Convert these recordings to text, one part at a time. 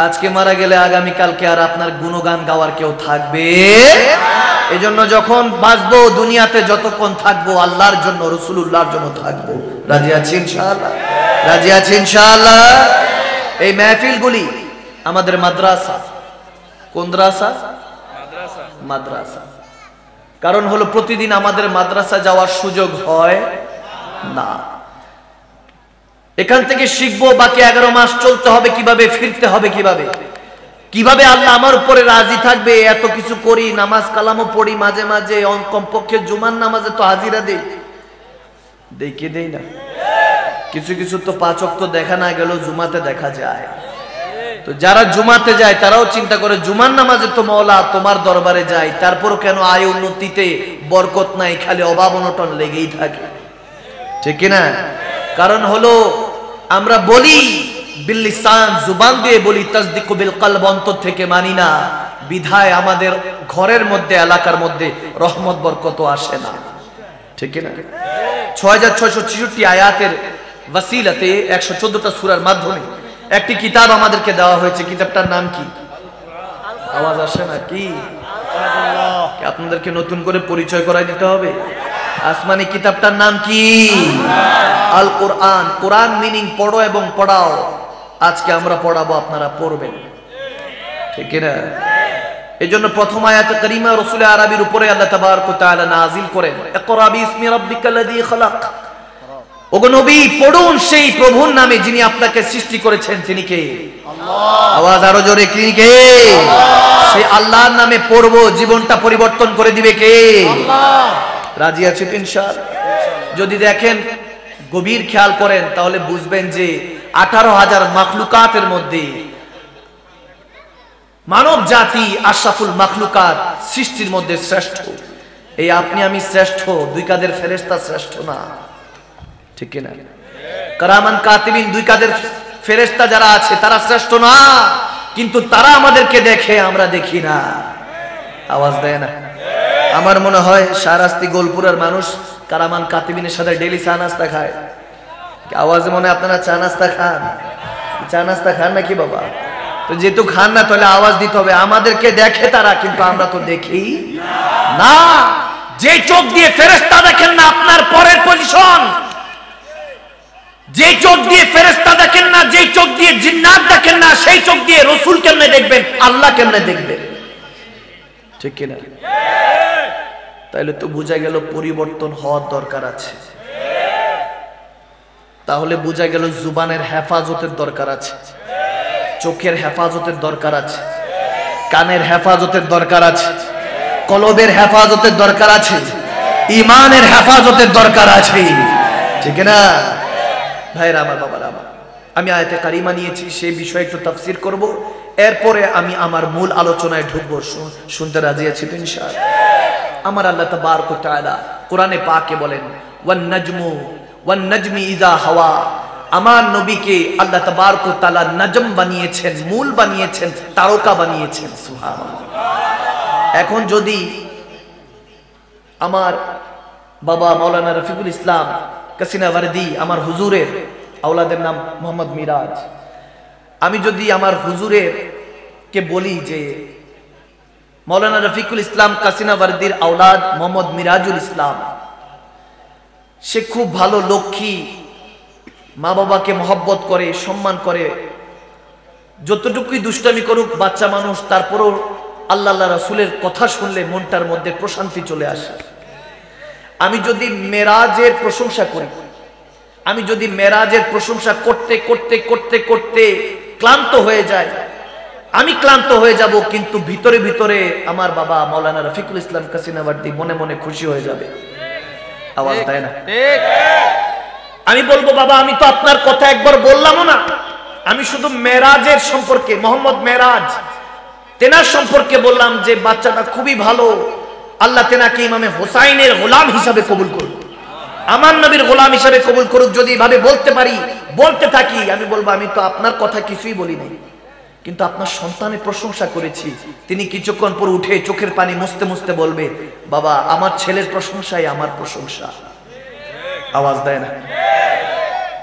আজকে মারা গেলে আগামী কালকে আর আপনার গুণগান গাওয়ার কেউ থাকবে। এজন্য যখন বাঁচবো দুনিয়াতে যতক্ষণ থাকবো আল্লাহর জন্য রাসূলুল্লাহর জন্য থাকবো। রাজি আছি ইনশাআল্লাহ? রাজি আছি ইনশাআল্লাহ? এই মাহফিলগুলি আমাদের মাদ্রাসা। কোন মাদ্রাসা? মাদ্রাসা। কারণ হলো প্রতিদিন আমাদের মাদ্রাসা যাওয়ার সুযোগ হয় না। এখান থেকে শিখবো বাকি 11 মাস চলতে হবে কিভাবে, ফিরতে হবে কিভাবে, কিভাবে আল্লাহ আমার উপরে রাজি থাকবে। এত কিছু করি, নামাজ কালামও পড়ি মাঝে মাঝে, কমপক্ষে জুমার নামাজে তো হাজিরা দেই, দেখে দেই না? কিছু কিছু তো 5 ওয়াক্ত দেখা না গেলেও জুমাতে দেখা যায়। তো যারা জুমাতে যায় তারাও চিন্তা করে জুমার নামাজে তো মওলা তোমার দরবারে যায়, তারপরও কেন আয় উন্নতিতে বরকত নাই, খালি অভাব অনটন লেগেই থাকে, ঠিক না? কারণ হলো আমরা বলি বিল লিসান, জুবান দিয়ে বলি, তাসদিকু বিল কলব, অন্তর থেকে মানি না, বিধায় আমাদের ঘরের মধ্যে এলাকার মধ্যে রহমত বরকত আসে না, ঠিক না? 6666 আয়াতের ওয়াসিলাতে 114টা সূরার মাধ্যমে একটি কিতাব আমাদেরকে দেওয়া হয়েছে। কিতাবটার নাম কি? আওয়াজ আসে না কি? আপনাদেরকে নতুন করে পরিচয় করাই দিতে হবে। আসমানি কিতাবটার নাম কি? আল কোরআন। কোরআন মিনিং পড়ো এবং পড়াও। আজকে আমরা পড়াবো, আপনারা পড়বেন, ঠিক না? এজন্য প্রথম আয়াতে কারিমা রাসূল আরবির উপরে আল্লাহ তাবারক ওয়া তাআলা নাযিল করেন, ইকরা বিসমি রাব্বিকাল্লাযী খালাক। ওগো নবী, পড়ুন সেই প্রভুর নামে যিনি আপনাকে সৃষ্টি করেছেন। তিনি কে? আল্লাহ। আওয়াজ আরো জোরে, তিনি কে? সেই আল্লাহর নামে পড়বো, জীবনটা পরিবর্তন করে দিবে কে? আল্লাহ। রাজি আছি ইনশাআল্লাহ? যদি দেখেন, গভীর খেয়াল করেন, তাহলে বুঝবেন যে 18,000 মাখলুকাতের মধ্যে মানব জাতি আশরাফুল মাখলুকাত, সৃষ্টির মধ্যে শ্রেষ্ঠ। এই আপনি আমি শ্রেষ্ঠ, 2 কাঁধের ফেরেশতা শ্রেষ্ঠ না, ঠিক না? কারামান কাতিবিন, 2 কাঁধের ফেরেশতা যারা আছে তারা শ্রেষ্ঠ না, কিন্তু তারা আমাদেরকে দেখে, আমরা দেখি না। আওয়াজ দেয় না? আমার মনে হয় শাহরাস্তি গোলপুরের মানুষ কারামান কাতিবিনের সাথে ডেইলি চা নাস্তা খায়। আওয়াজে মনে হয় আপনারা চা নাস্তা খান? চা নাস্তা খান নাকি বাবা? তো যেহেতু খান না, তাহলে আওয়াজ দিতে হবে। আমাদেরকে দেখে তারা, কিন্তু আমরা তো দেখি না। যে চোখ দিয়ে ফেরেশতা দেখেন না, আপনার পরের পজিশন। যে চোখ দিয়ে ফেরেশতা দেখেন না, যে চোখ দিয়ে জিন্নাত দেখেন না, সেই চোখ দিয়ে রাসূল কেমনে দেখবেন, আল্লাহ কেমনে দেখবেন, ঠিক কিনা? তাইলে তো বোঝা গেল পরিবর্তন হওয়ার দরকার আছে। তাহলে বোঝা গেল জুবানের হেফাজতের দরকার আছে, চোখের হেফাজতের দরকার আছে, কানের হেফাজতের দরকার আছে, কলবের হেফাজতের দরকার আছে, ঈমানের হেফাজতের দরকার আছে, ঠিক না ভাইরা আমার, বাবারা আমার? আমি আয়াতে কারিমা নিয়েছি, সেই বিষয়ে একটু তাফসীর করব, এরপরে আমি আমার মূল আলোচনায় ঢুকবো। শুনতে রাজি আছি তো ইনশাআল্লাহ? আমার আল্লাহ তাবারক ওয়া তাআলা কোরআনে পাকে বলেন, ওয়ান নাজমি ইযা হাওয়া। আমার নবীকে আল্লাহ তাবারক ওয়া তাআলা নাজম বানিয়েছেন, মূল বানিয়েছেন, তারকা বানিয়েছেন। সুবহানাল্লাহ। এখন যদি আমার বাবা মাওলানা রফিকুল ইসলাম কাসিনাওয়ারদী, আমার হুজুরের আওলাদের নাম মোহাম্মদ মিরাজ, আমি যদি আমার হুজুরের কে বলি যে মাওলানা রফিকুল ইসলাম কাসিনাওয়ারদীর আওলাদ মোহাম্মদ মিরাজুল ইসলাম, সে খুব ভালো, লক্ষ্মী, মা বাবাকে মহব্বত করে, সম্মান করে, যতটুকুই দুষ্টামি করুক বাচ্চা মানুষ, তারপরও আল্লাহ রাসূলের কথা শুনলে মনটার মধ্যে প্রশান্তি চলে আসে। আমি যদি মেরাজের প্রশংসা করি, আমি যদি মেরাজের প্রশংসা করতে করতে করতে করতে ক্লান্ত হয়ে যায়, আমি ক্লান্ত হয়ে যাব, কিন্তু ভিতরে ভিতরে আমার বাবা মাওলানা রফিকুল ইসলাম কাসিনাওয়ারদী মনে মনে খুশি হয়ে যাবে। আওয়াজ দেয় না? আমি বলবো, বাবা আমি তো আপনার কথা একবার বললামও না, আমি শুধু মেরাজের সম্পর্কে, মোহাম্মদ মেরাজ তেনার সম্পর্কে বললাম যে বাচ্চাটা খুবই ভালো, আল্লাহ তেনাকে ইমামে হোসাইনের গোলাম হিসাবে কবুল করুক, আমার নবীর গোলাম হিসাবে কবুল করুক। যদি এভাবে বলতে পারি, বলতে থাকি, আমি বলবো আমি তো আপনার কথা কিছুই বলি নাই, কিন্তু আপনার সন্তানের প্রশংসা করেছি। তিনি কিছুক্ষণ পর উঠে চোখের পানি মুছতে মুছতে বলবে, বাবা আমার ছেলের প্রশংসাই আমার প্রশংসা। আওয়াজ দেয় না?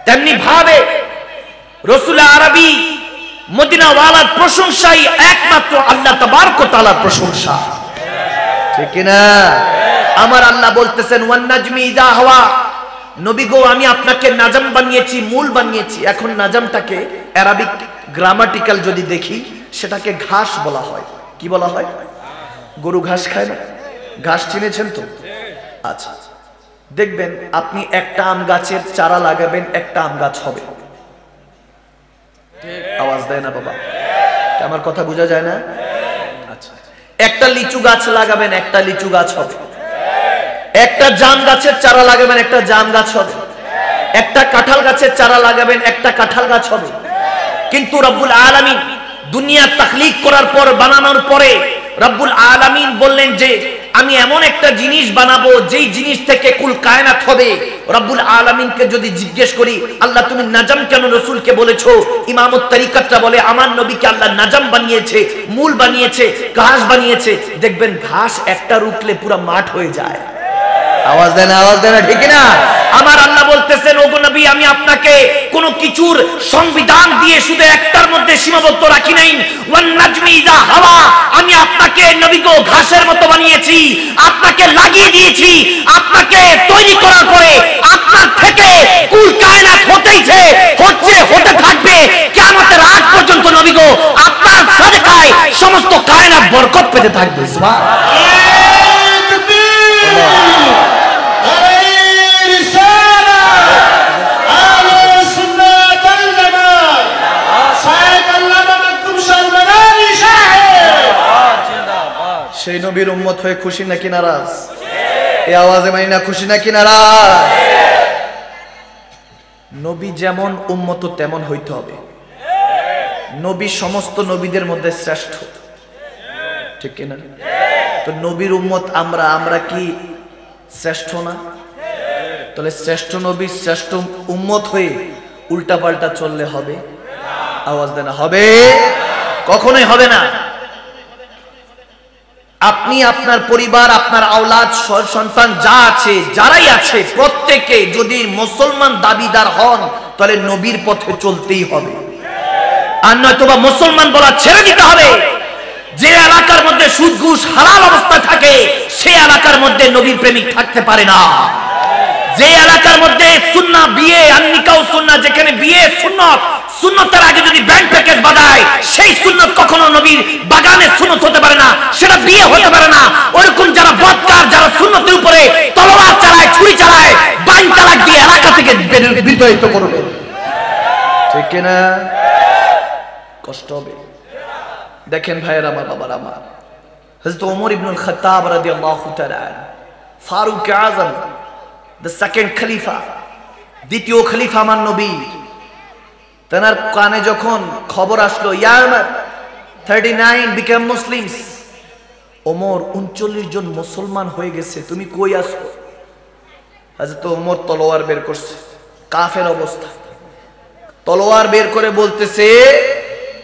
তেমনি ভাবে রাসূল আরবি মদিনাওয়ালার প্রশংসাই একমাত্র আল্লাহ তাবারক ওয়া তাআলার প্রশংসা, ঠিক না? আমার আল্লাহ বলতেছেন ওয়ান নাজমি ইযা হাওয়া, নবী গো আমি আপনাকে নাজম বানিয়েছি, মূল বানিয়েছি। এখন নাজমটাকে আরবিক গ্রামাটিক্যাল যদি দেখি সেটাকে ঘাস বলা হয়। কি বলা হয়? গরু ঘাস খায় না? ঘাস চিনেছেন তো? আচ্ছা, দেখবেন আপনি একটা আম গাছের চারা লাগাবেন, একটা আম গাছ হবে। আওয়াজ দেয় না বাবা? আমার কথা বোঝা যায় না? আচ্ছা, একটা লিচু গাছ লাগাবেন, একটা লিচু গাছ হবে। একটা জাম গাছের চারা লাগাবেন, একটা জাম গাছ হবে। একটা কাঁঠাল গাছের চারা লাগাবেন, একটা কাঁঠাল গাছ হবে। কিন্তু রব্বুল আলামিন দুনিয়া তাখলিক করার পর, বানানোর পরে রব্বুল আলামিন বললেন যে আমি এমন একটা জিনিস বানাবো যেই জিনিস থেকে কুল কায়নাত হবে। রব্বুল আলামিনকে যদি জিজ্ঞেস করি আল্লাহ তুমি নাজম কেন রাসূলকে বলেছো, ইমামত তরিকাতটা বলে আমার নবীকে আল্লাহ নাজম বানিয়েছে, মূল বানিয়েছে, ঘাস বানিয়েছে। দেখবেন ঘাস একটা রুটলে পুরো মাঠ হয়ে যায়। আওয়াজ দেন, আওয়াজ দেন, ঠিক না? আমার আল্লাহ বলতেছেন ওগো নবী আমি আপনাকে কোন কিছুর সংবিধান দিয়ে শুধু একটার মধ্যে সীমাবদ্ধ রাখি নাই। ওয়ান নাজমি ইযা হাওয়া, আমি আপনাকে নবী গো ঘাসের মতো বানিয়েছি, আপনাকে লাগিয়ে দিয়েছি। আপনাকে তৈরি করার পরে আপনার থেকে কুল কায়নাত হতেইছে, হচ্ছে, হতে থাকবে কিয়ামতের আগ পর্যন্ত। নবী গো আপনার সাদকায় সমস্ত কায়নাত বরকত পেতে থাকবে। সুবহানাল্লাহ। সেই নবীর উম্মত হয়ে খুশি নাকি নারাজ? এই আওয়াজে মানি না খুশি নাকি নারাজ? নবী যেমন উম্মত তেমন হইতে হবে। নবী সমস্ত নবীদের মধ্যে শ্রেষ্ঠ, ঠিক কিনা? তো নবীর উম্মত আমরা কি শ্রেষ্ঠ না? তাহলে শ্রেষ্ঠ নবী শ্রেষ্ঠ উম্মত হয়ে উল্টা পাল্টা চললে হবে? আওয়াজ দেনা হবে? কখনোই হবে না। আপনি আপনার পরিবার, আপনার আওলাদ, সন্তান যা আছে, যারাই আছে, প্রত্যেকে যদি মুসলমান দাবিদার হন তাহলে নবীর পথে চলতেই হবে, আর নয়তোবা মুসলমান বলা ছেড়ে দিতে হবে। যে এলাকার মধ্যে সুদ ঘুষ হালাল অবস্থা থাকে সে এলাকার মধ্যে নবীর প্রেমিক থাকতে পারে না। যে এলাকার মধ্যে সুন্নাহ বিয়ে আর নিকাহ সুন্নাহ, যেখানে বিয়ে সুন্নত, সুন্নতের আগে যদি ব্যাংক প্যাকেজ বাঁধায় সেই সুন্নত কখনো নবীর বাগানে সুন্নত হতে পারে না, সেটা বিয়ে হতে পারে না। ওরকম যারা বদকার, যারা সুন্নতের উপরে তলোয়ার চালায়, ছুরি চালায়, বাইন তালাক দিয়ে এলাকা থেকে বিতাড়িত করবে, ঠিক কিনা? কষ্ট হবে। দেখেন ভাইয়ের আমার, বাবার আমার, হযরত ওমর ইবনুল খাত্তাব রাদিয়াল্লাহু তাআলা, ফারুক আযম, the second খলিফা, দ্বিতীয় খলিফা আমার নবী, তার কানে যখন খবর আসলো ইয়া উমর 39 became Muslims, ওমর 39 জন মুসলমান হয়ে গেছে, তুমি কই আছো? হযরত ওমর তলোয়ার বের করছে, কাফের অবস্থা, তলোয়ার বের করে বলতেছে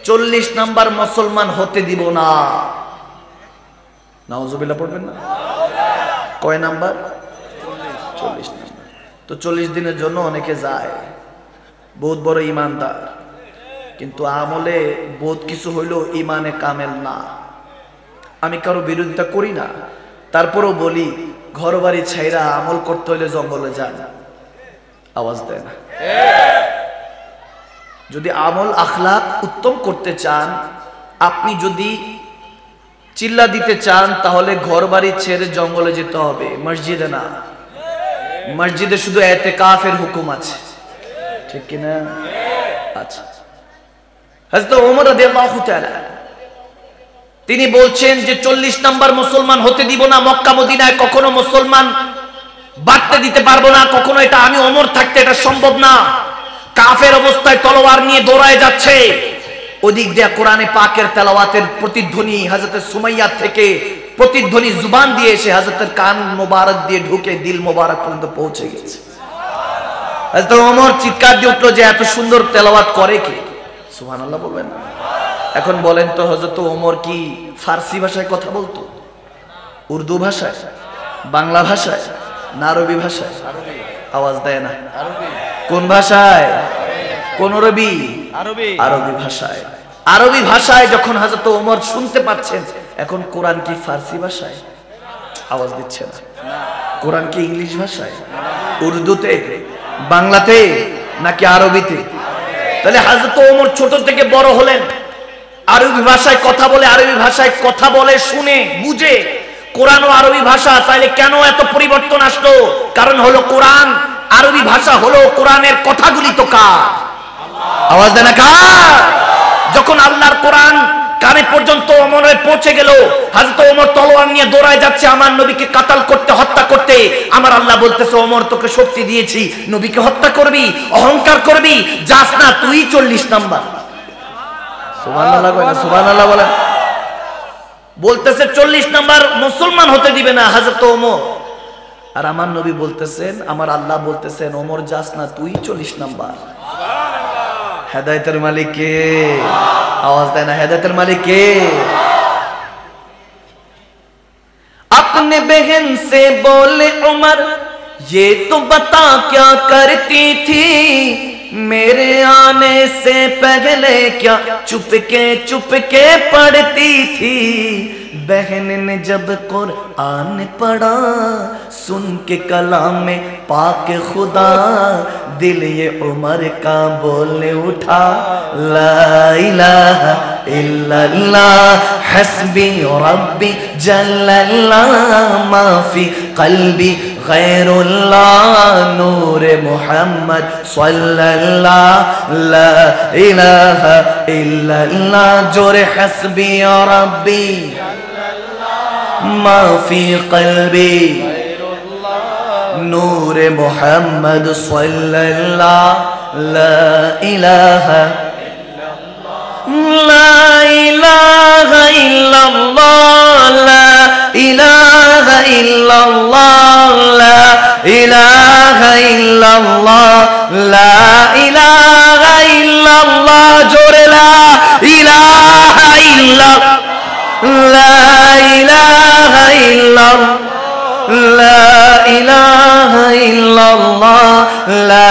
40 নাম্বার মুসলমান হতে দিব না। নাউজুবিল্লাহ পড়বেন না? কয় নাম্বার? 40 নাম্বার। তো 40 দিনের জন্য অনেকে যায়, বহুত বড় ইমানদার, কিন্তু আমলে বহুত কিছু হইলো ইমানে কামেল না। আমি কারো বিরোধিতা করি না, তারপরও বলি ঘর বাড়ি ছাইরা আমল করতে হইলে জঙ্গলে যান। আওয়াজ দেয় না? যদি আমল আখলাক উত্তম করতে চান, আপনি যদি চিল্লা দিতে চান, তাহলে ঘর বাড়ি ছেড়ে জঙ্গলে যেতে হবে, মসজিদে না। মসজিদে শুধু ইতিকাফের হুকুম আছে, ঠিক কিনা? আচ্ছা, হযরত ওমর রাদিয়াল্লাহু তাআলা তিনি বলছেন যে 40 নাম্বার মুসলমান হতে দিব না, মক্কা মদিনায় কখনো মুসলমান বাড়তে দিতে পারবো না, কখনো এটা আমি ওমর থাকতে এটা সম্ভব না। কাফের অবস্থায় তলোয়ার নিয়ে দৌড়ায় যাচ্ছে, ওদিক দিয়ে কোরআনে পাকের তেলাওয়াতের প্রতিধ্বনি হযরত সুমাইয়া থেকে প্রতিধ্বনি জুবান দিয়ে এসে হযরতের কান মোবারক দিয়ে ঢুকে দিল মোবারক পর্যন্ত পৌঁছে গেছে। হযরত ওমর চিৎকার দিয়ে উঠলো যে এত সুন্দর তেলাওয়াত করে কে? সুবহানাল্লাহ বলবেন না? এখন বলেন তো, হযরত ওমর কি ফার্সি ভাষায় কথা বলতো, উর্দু ভাষায়, বাংলা ভাষায় না আরবি ভাষায়? আওয়াজ দেয় না? কোন ভাষায়? কোন আরবি? আরবি ভাষায়। আরবি ভাষায় যখন হযরত ওমর শুনতে পাচ্ছেন, এখন কোরআন কি ফার্সি ভাষায়? আওয়াজ দিচ্ছে না। কোরআন কি ইংলিশ ভাষায়, উর্দুতে, বাংলাতে নাকি আরবিতে? তাহলে হযরত ওমর ছোট থেকে বড় হলেন, আরবি ভাষায় কথা বলে, আরবি ভাষায় কথা বলে শুনে বুঝে। কোরআন ও আরবি ভাষা, তাহলে কেন এত পরিবর্তন আসলো? কারণ হলো কোরআন আরবি ভাষা হলো, কোরআনের কথাগুলি তো কার? আওয়াজ দেন না কার? যখন আল্লাহর কোরআন কানে পর্যন্ত ওমরের পৌঁছে গেল, হযরত ওমর তলোয়ার নিয়ে দৌড়ায় যাচ্ছে আমার নবীকে কাতাল করতে, হত্যা করতে। আমার আল্লাহ বলতেছে, ওমর তোকে শক্তি দিয়েছি, নবীকে হত্যা করবি, অহংকার করবি, যাস না, তুই 40 নাম্বার। সুবহানাল্লাহ কয় না? সুবহানাল্লাহ বলেন। বলতেছে 40 নাম্বার মুসলমান হতে দিবে না হযরত ওমর। আর আমার নবী বলতেছেন, আমার আল্লাহ বলতেছেন, ওমর যাস না, তুই 40 নাম্বার। হেদায়েতের মালিক কে? आवाज देना। हेदायतेर मालिक के? अपने बहन से बोले उमर, ये तो बता क्या करती थी, मेरे आने से पहले क्या चुपके पढ़ती थी। बहन ने जब कुरान पढ़ा, सुन के कलाम में पाक खुदा, दिल ये उमर का बोलने उठा, ला इलाहा इल्लल्लाह हस्बी रब्बी जल्लल्लाह माफी कल्बी गैरुल्लाह नूर मुहम्मद सल्लल्लाह ला इलाहा इल्लल्लाह जोरे हस्बी रब्बी माफी कल्बी नूर मुहम्मद सल्लल्लाह ला इलाहा इल्लल्लाह ला इलाहा इल्लल्लाह ला इलाहा इल्लल्लाह ला इलाहा इल्लल्लाह जोरे ला इलाहा इल्लल्लाह ला इलाहा इल्लल्लाह ला इलाहा इल्लल्लाह ला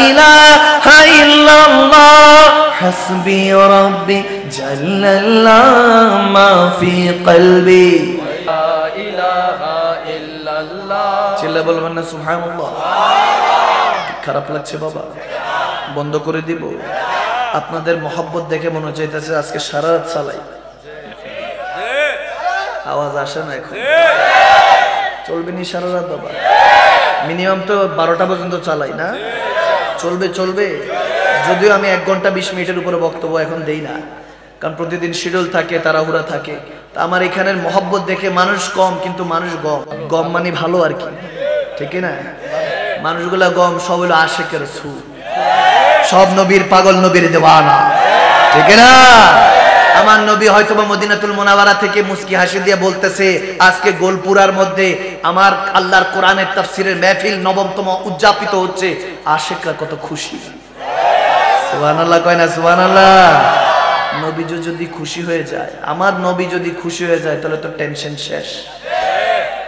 इलाहा इल्लल्लाह हस्बी रब्बी जल्लल्लाह मा फी कल्बी ला इलाहा इल्लल्लाह। চিল্লা বলবেন না সুবহানাল্লাহ? খারাপ লাগছে বাবা? বন্ধ করে দিব? আপনাদের মহব্বত দেখে মনে চাইতেছে আজকে সারা রাত চালাই। আওয়াজ আসে না এখন? চলবে নি সারা রাত বাবা? মিনিমাম তো 12টা পর্যন্ত চালাই না? চলবে চলবে। যদিও আমি 1 ঘন্টা 20 মিনিটের উপরে বক্তব্য এখন দেই না, কারণ প্রতিদিন শিডিউল থাকে, তাড়াহুড়া থাকে। তা আমার এখানের মহব্বত দেখে মানুষ কম, কিন্তু মানুষ গম। গম মানে ভালো আর কি, ঠিক না? মানুষগুলা গম, সব হলো আশিকের সু, সব নবীর পাগল, নবীর দেওয়ানা, ঠিক না? আমার নবী হয়তোবা মদিনাতুল মুনাওয়ারা থেকে মুস্কি হাসি দিয়ে বলতেছে, আজকে গোলপুরার মধ্যে আমার আল্লাহর কোরআনের তাফসীরের মাহফিল 9তম উদযাপিত হচ্ছে, আশিকরা কত খুশি। সুবহানাল্লাহ কয় না? সুবহানাল্লাহ। নবী যদি খুশি হয়ে যায়, আমার নবী যদি খুশি হয়ে যায়, তাহলে তো টেনশন শেষ।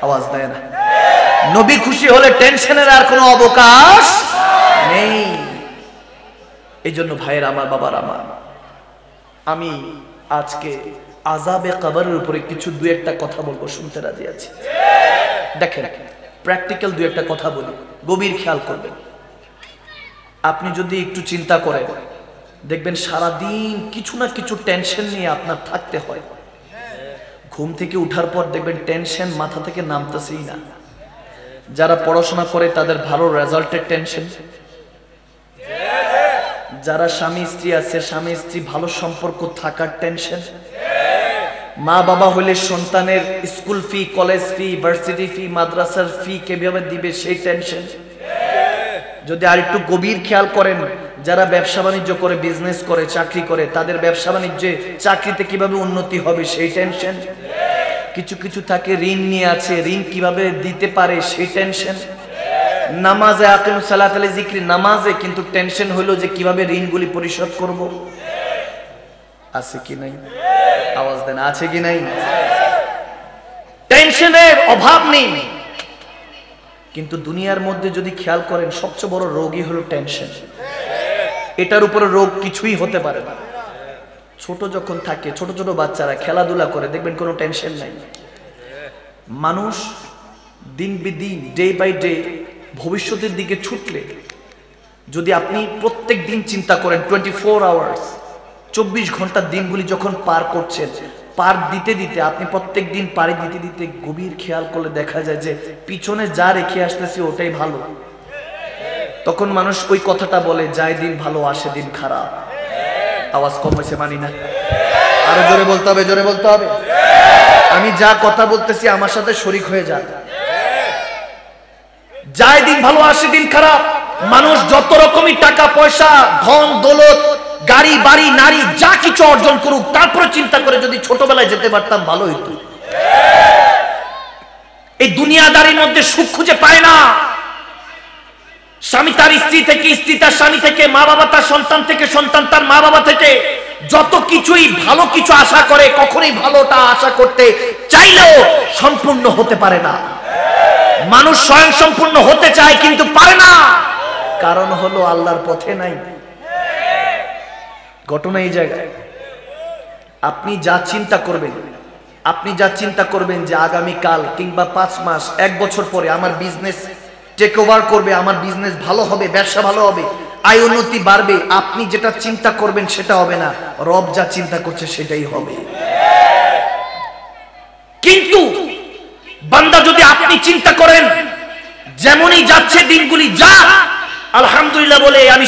আওয়াজ দেয় না? নবী খুশি হলে টেনশনের আর কোনো অবকাশ নেই। এই জন্য ভাইয়ের আমার, বাবার আমার, আমি আজকে আযাবে কবরের উপরে কিছু দুই একটা কথা বলবো, শুনতে রাজি আছি? দেখেন, প্র্যাকটিক্যাল দুই একটা কথা বলি, গভীর খেয়াল করবেন। আপনি যদি একটু চিন্তা করেন, দেখবেন সারাদিন কিছু না কিছু টেনশন নিয়ে আপনার থাকতে হয়। ঘুম থেকে উঠার পর দেখবেন টেনশন মাথা থেকে নামতেছেই না। যারা পড়াশোনা করে তাদের ভালো রেজাল্টের টেনশন, যারা স্বামী স্ত্রী আছে, স্বামী স্ত্রী ভালো সম্পর্ক থাকার টেনশন, মা বাবা হলে সন্তানের স্কুল ফি, কলেজ ফি, ভার্সিটি ফি, মাদ্রাসার ফি কিভাবে দিবে সেই টেনশন। যদি আর একটু গভীর খেয়াল করেন, যারা ব্যবসা বাণিজ্য করে, বিজনেস করে, চাকরি করে, তাদের ব্যবসা বাণিজ্যে, চাকরিতে কিভাবে উন্নতি হবে সেই টেনশন। কিছু কিছু থাকে ঋণ নিয়ে আছে, ঋণ কিভাবে দিতে পারে সেই টেনশন। নামাজে আকিমুস সালাত আলা যিকরি, নামাজে কিন্তু টেনশন হলো যে কিভাবে ঋণগুলি পরিশোধ করব। আছে কি নাই? আওয়াজ দেন, আছে কি নাই? টেনশনের অভাব নেই, কিন্তু দুনিয়ার মধ্যে যদি খেয়াল করেন, সবচেয়ে বড় রোগই হলো টেনশন। এটার উপরে রোগ কিছুই হতে পারে না। ছোট যখন থাকে, ছোট ছোট বাচ্চারা খেলাধুলা করে, দেখবেন কোনো টেনশন নাই। মানুষ দিন বিদিন, ডে বাই ডে ভবিষ্যতের দিকে ছুটলে, যদি আপনি প্রত্যেক দিন চিন্তা করেন 24 আওয়ার্স, 24 ঘন্টার দিনগুলি যখন পার করছেন, পার দিতে দিতে আপনি প্রত্যেক দিন পাড়ি দিতে দিতে গভীর খেয়াল করলে দেখা যায় যে পিছনে যা রেখে আসতেছি ওটাই ভালো। তখন মানুষ ওই কথাটা বলে, যায় দিন ভালো আসে দিন খারাপ। আওয়াজ কম হয়েছে মানি না, আরো জোরে বলতে হবে, জোরে বলতে হবে। আমি যা কথা বলতেছি আমার সাথে শরীক হয়ে যান। যায় দিন ভালো আসে দিন খারাপ। মানুষ যত রকমই টাকা পয়সা, ধন দৌলত, গাড়ি বাড়ি, নারী, যা কিছু অর্জন করুক, তারপরে চিন্তা করে যদি ছোটবেলায় যেতে পারতাম ভালো হইতো। এই দুনিয়াদারির মধ্যে সুখ খুঁজে পায় না। স্বামী তার স্ত্রী থেকে, স্ত্রী তার স্বামী থেকে, মা বাবা তার সন্তান থেকে, সন্তান তার মা বাবা থেকে, যত কিছুই ভালো কিছু আশা করে, কখনোই ভালোটা আশা করতে চাইলেও সম্পূর্ণ হতে পারে না। মানুষ স্বয়ং সম্পূর্ণ হতে চায় কিন্তু পারে না, কারণ হলো আল্লাহর পথে নাই। ঘটনা এই জায়গায়। আপনি যা চিন্তা করবেন, আপনি যা চিন্তা করবেন যে আগামী কাল কিংবা 5 মাস, 1 বছর পরে আমার বিজনেস টেক ওভার করবে, আমার বিজনেস ভালো হবে, ব্যবসা ভালো হবে, আয় উন্নতি বাড়বে, আপনি যেটা চিন্তা করবেন সেটা হবে না, রব যা চিন্তা করছে সেটাই হবে। কিন্তু বান্দা যদি আপনি চিন্তা করেন যেমনই যাচ্ছে দিনগুলি, যা আলহামদুলিল্লাহ বলে আমি